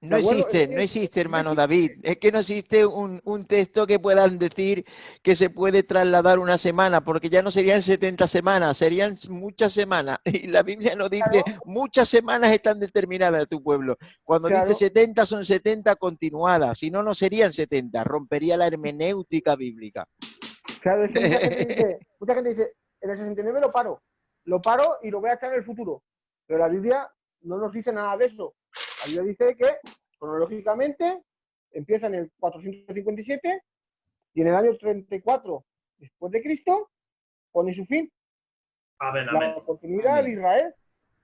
No existe, hermano David. Es que no existe un texto que puedan decir que se puede trasladar una semana, porque ya no serían 70 semanas, serían muchas semanas. Y la Biblia nos dice, muchas semanas están determinadas de tu pueblo. Cuando dice 70, son 70 continuadas. Si no, no serían 70. Rompería la hermenéutica bíblica. Claro, es que mucha gente dice, en el 69 lo paro y lo voy a echar en el futuro. Pero la Biblia no nos dice nada de eso. La Biblia dice que cronológicamente empieza en el 457 y en el año 34 después de Cristo pone su fin. Amén, la continuidad de Israel,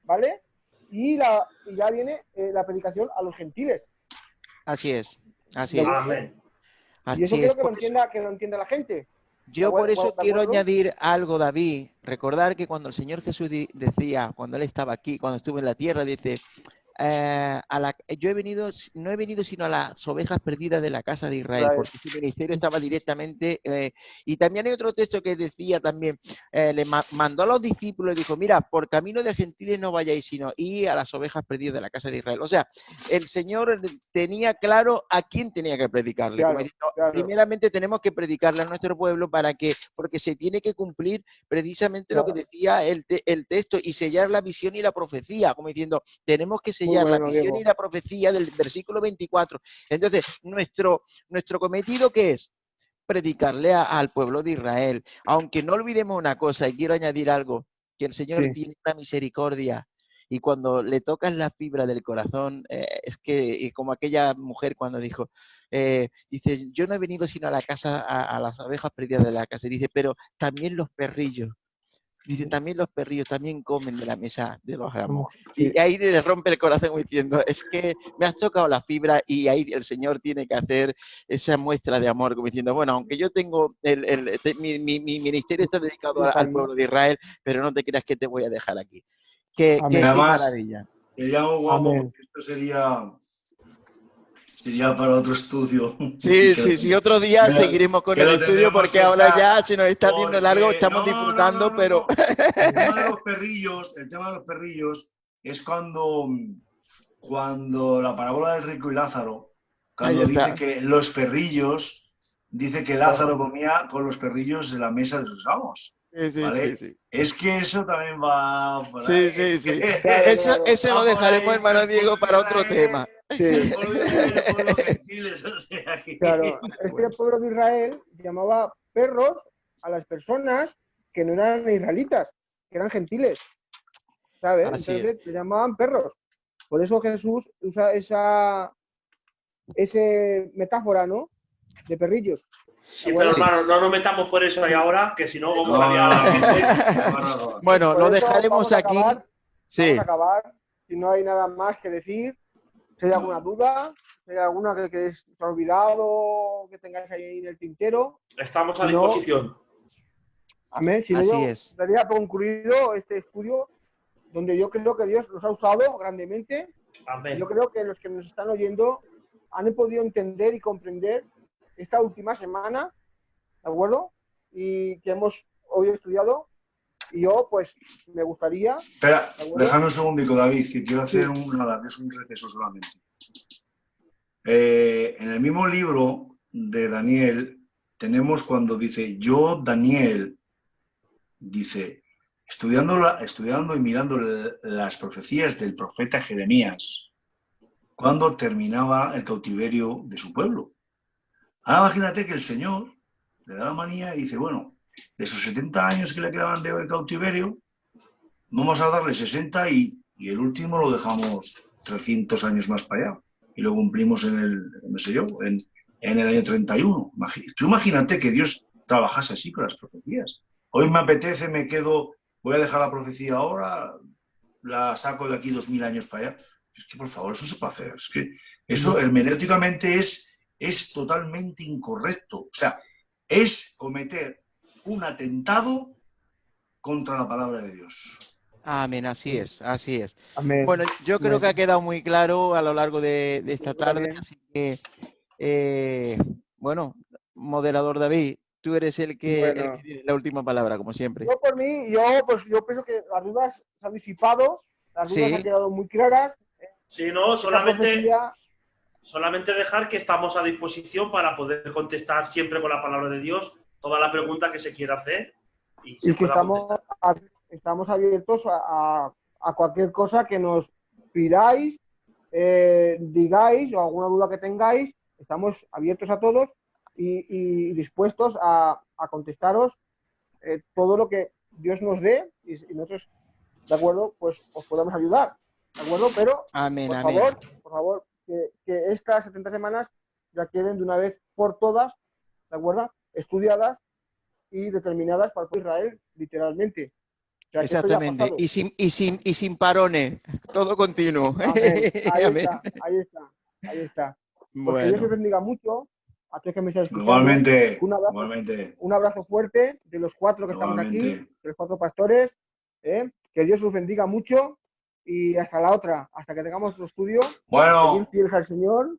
¿vale? Y ya viene la predicación a los gentiles. Así es. Amén. Y eso quiero que lo entienda la gente. Yo por eso quiero añadir algo, David. Recordar que cuando el Señor Jesús decía, cuando Él estaba aquí, cuando estuvo en la tierra, dice, no he venido sino a las ovejas perdidas de la casa de Israel, porque su ministerio estaba directamente, y también hay otro texto que decía también, le mandó a los discípulos y dijo, mira, por camino de gentiles no vayáis, sino ir a las ovejas perdidas de la casa de Israel. O sea, el Señor tenía claro a quién tenía que predicarle. Como diciendo, primeramente tenemos que predicarle a nuestro pueblo porque se tiene que cumplir precisamente lo que decía el texto y sellar la visión y la profecía, como diciendo, tenemos que sellar la visión y la profecía del versículo 24. Entonces, nuestro cometido, ¿qué es? Predicarle al pueblo de Israel. Aunque no olvidemos una cosa, y quiero añadir algo, que el Señor tiene una misericordia, y cuando le tocas la fibra del corazón, es que, como aquella mujer cuando dijo, dice, yo no he venido sino a la casa, a las ovejas perdidas de la casa, y dice, pero también los perrillos. Dice, también los perrillos también comen de la mesa de los amos. Y ahí le rompe el corazón diciendo, es que me has tocado la fibra, y ahí el Señor tiene que hacer esa muestra de amor, como diciendo, bueno, aunque yo tengo, mi ministerio está dedicado al pueblo de Israel, pero no te creas que te voy a dejar aquí. Qué maravilla. Sería muy guapo, porque esto sería para otro estudio. Sí, otro día seguiremos con el estudio, porque ahora ya se nos está haciendo largo, estamos disfrutando, pero... El tema de los perrillos es cuando cuando la parábola del rico y Lázaro, cuando Ahí está. dice que los perrillos, dice que Lázaro comía con los perrillos de la mesa de sus amos. Sí, sí, ¿Vale? sí, sí. Es que eso también va por Sí, ahí. sí, sí. Claro. Eso Va lo por dejaremos, ahí, hermano el Diego, pueblo para de otro Israel, tema. Sí, el pueblo de Israel, el pueblo gentiles, o sea que... claro. Es que el pueblo de Israel llamaba perros a las personas que no eran israelitas, que eran gentiles, ¿sabes? Así es. Entonces le llamaban perros. Por eso Jesús usa esa metáfora, ¿no? De perrillos. Sí, ¿De pero acuerdo? hermano, no nos metamos por eso ahí ahora, que si no, como No, estaría la no, gente. lleva razón. Bueno, Por lo eso dejaremos aquí. Vamos Sí. a acabar. Si no hay nada más que decir, si hay alguna duda, si hay alguna que se ha olvidado, que tengáis ahí en el tintero. Estamos a Si no, disposición. amén. Si no, Así yo es. daría por concluido este estudio, donde yo creo que Dios los ha usado grandemente. Amén. Yo creo que los que nos están oyendo han podido entender y comprender esta última semana, ¿de acuerdo? Y que hemos hoy estudiado. Y yo, pues, me gustaría... Espera, ¿de acuerdo? déjame un segundito, David, que quiero hacer Sí. nada, que es un receso solamente. En el mismo libro de Daniel tenemos cuando dice, yo, Daniel, dice, estudiando y mirando las profecías del profeta Jeremías, cuando terminaba el cautiverio de su pueblo. Ahora imagínate que el Señor le da la manía y dice, bueno, de esos 70 años que le quedaban de cautiverio, vamos a darle 60 y el último lo dejamos 300 años más para allá. Y lo cumplimos en el, no sé yo, en el año 31. Tú imagínate que Dios trabajase así con las profecías. Hoy me apetece, me quedo, voy a dejar la profecía ahora, la saco de aquí 2000 años para allá. Es que, por favor, eso no se puede hacer. Es que eso hermenéuticamente es totalmente incorrecto. O sea, es cometer un atentado contra la palabra de Dios. Amén, así es, así es. Amén. Bueno, yo creo que ha Amén. quedado muy claro a lo largo de esta Yo tarde, también. así que, bueno, moderador David, tú eres el que Bueno, tiene la última palabra, como siempre. yo por mí, pues yo pienso que las dudas se han disipado, las dudas han Sí, quedado muy claras. Si no, Esa profecía, solamente dejar que estamos a disposición para poder contestar siempre con la palabra de Dios toda la pregunta que se quiera hacer y se y que pueda contestar. estamos abiertos a cualquier cosa que nos pidáis, digáis o alguna duda que tengáis, estamos abiertos a todos y dispuestos a contestaros todo lo que Dios nos dé y nosotros, ¿de acuerdo? Pues os podemos ayudar, ¿de acuerdo? Pero, amén, por amén. favor, que estas 70 semanas ya queden de una vez por todas, ¿de acuerdo? Estudiadas y determinadas para Israel, literalmente. O sea, que esto ya ha Exactamente. pasado. Y sin parones, todo continuo. Amén. Ahí Amén. está, ahí está, ahí está. Pues que Dios os Bueno, bendiga mucho a todos que me estáis escuchando. Igualmente, Un abrazo, igualmente, un abrazo fuerte de los 4 que estamos aquí, igualmente. de los 4 pastores. Que Dios os bendiga mucho y hasta la otra, hasta que tengamos otro estudio. Seguir Bueno, fieles al Señor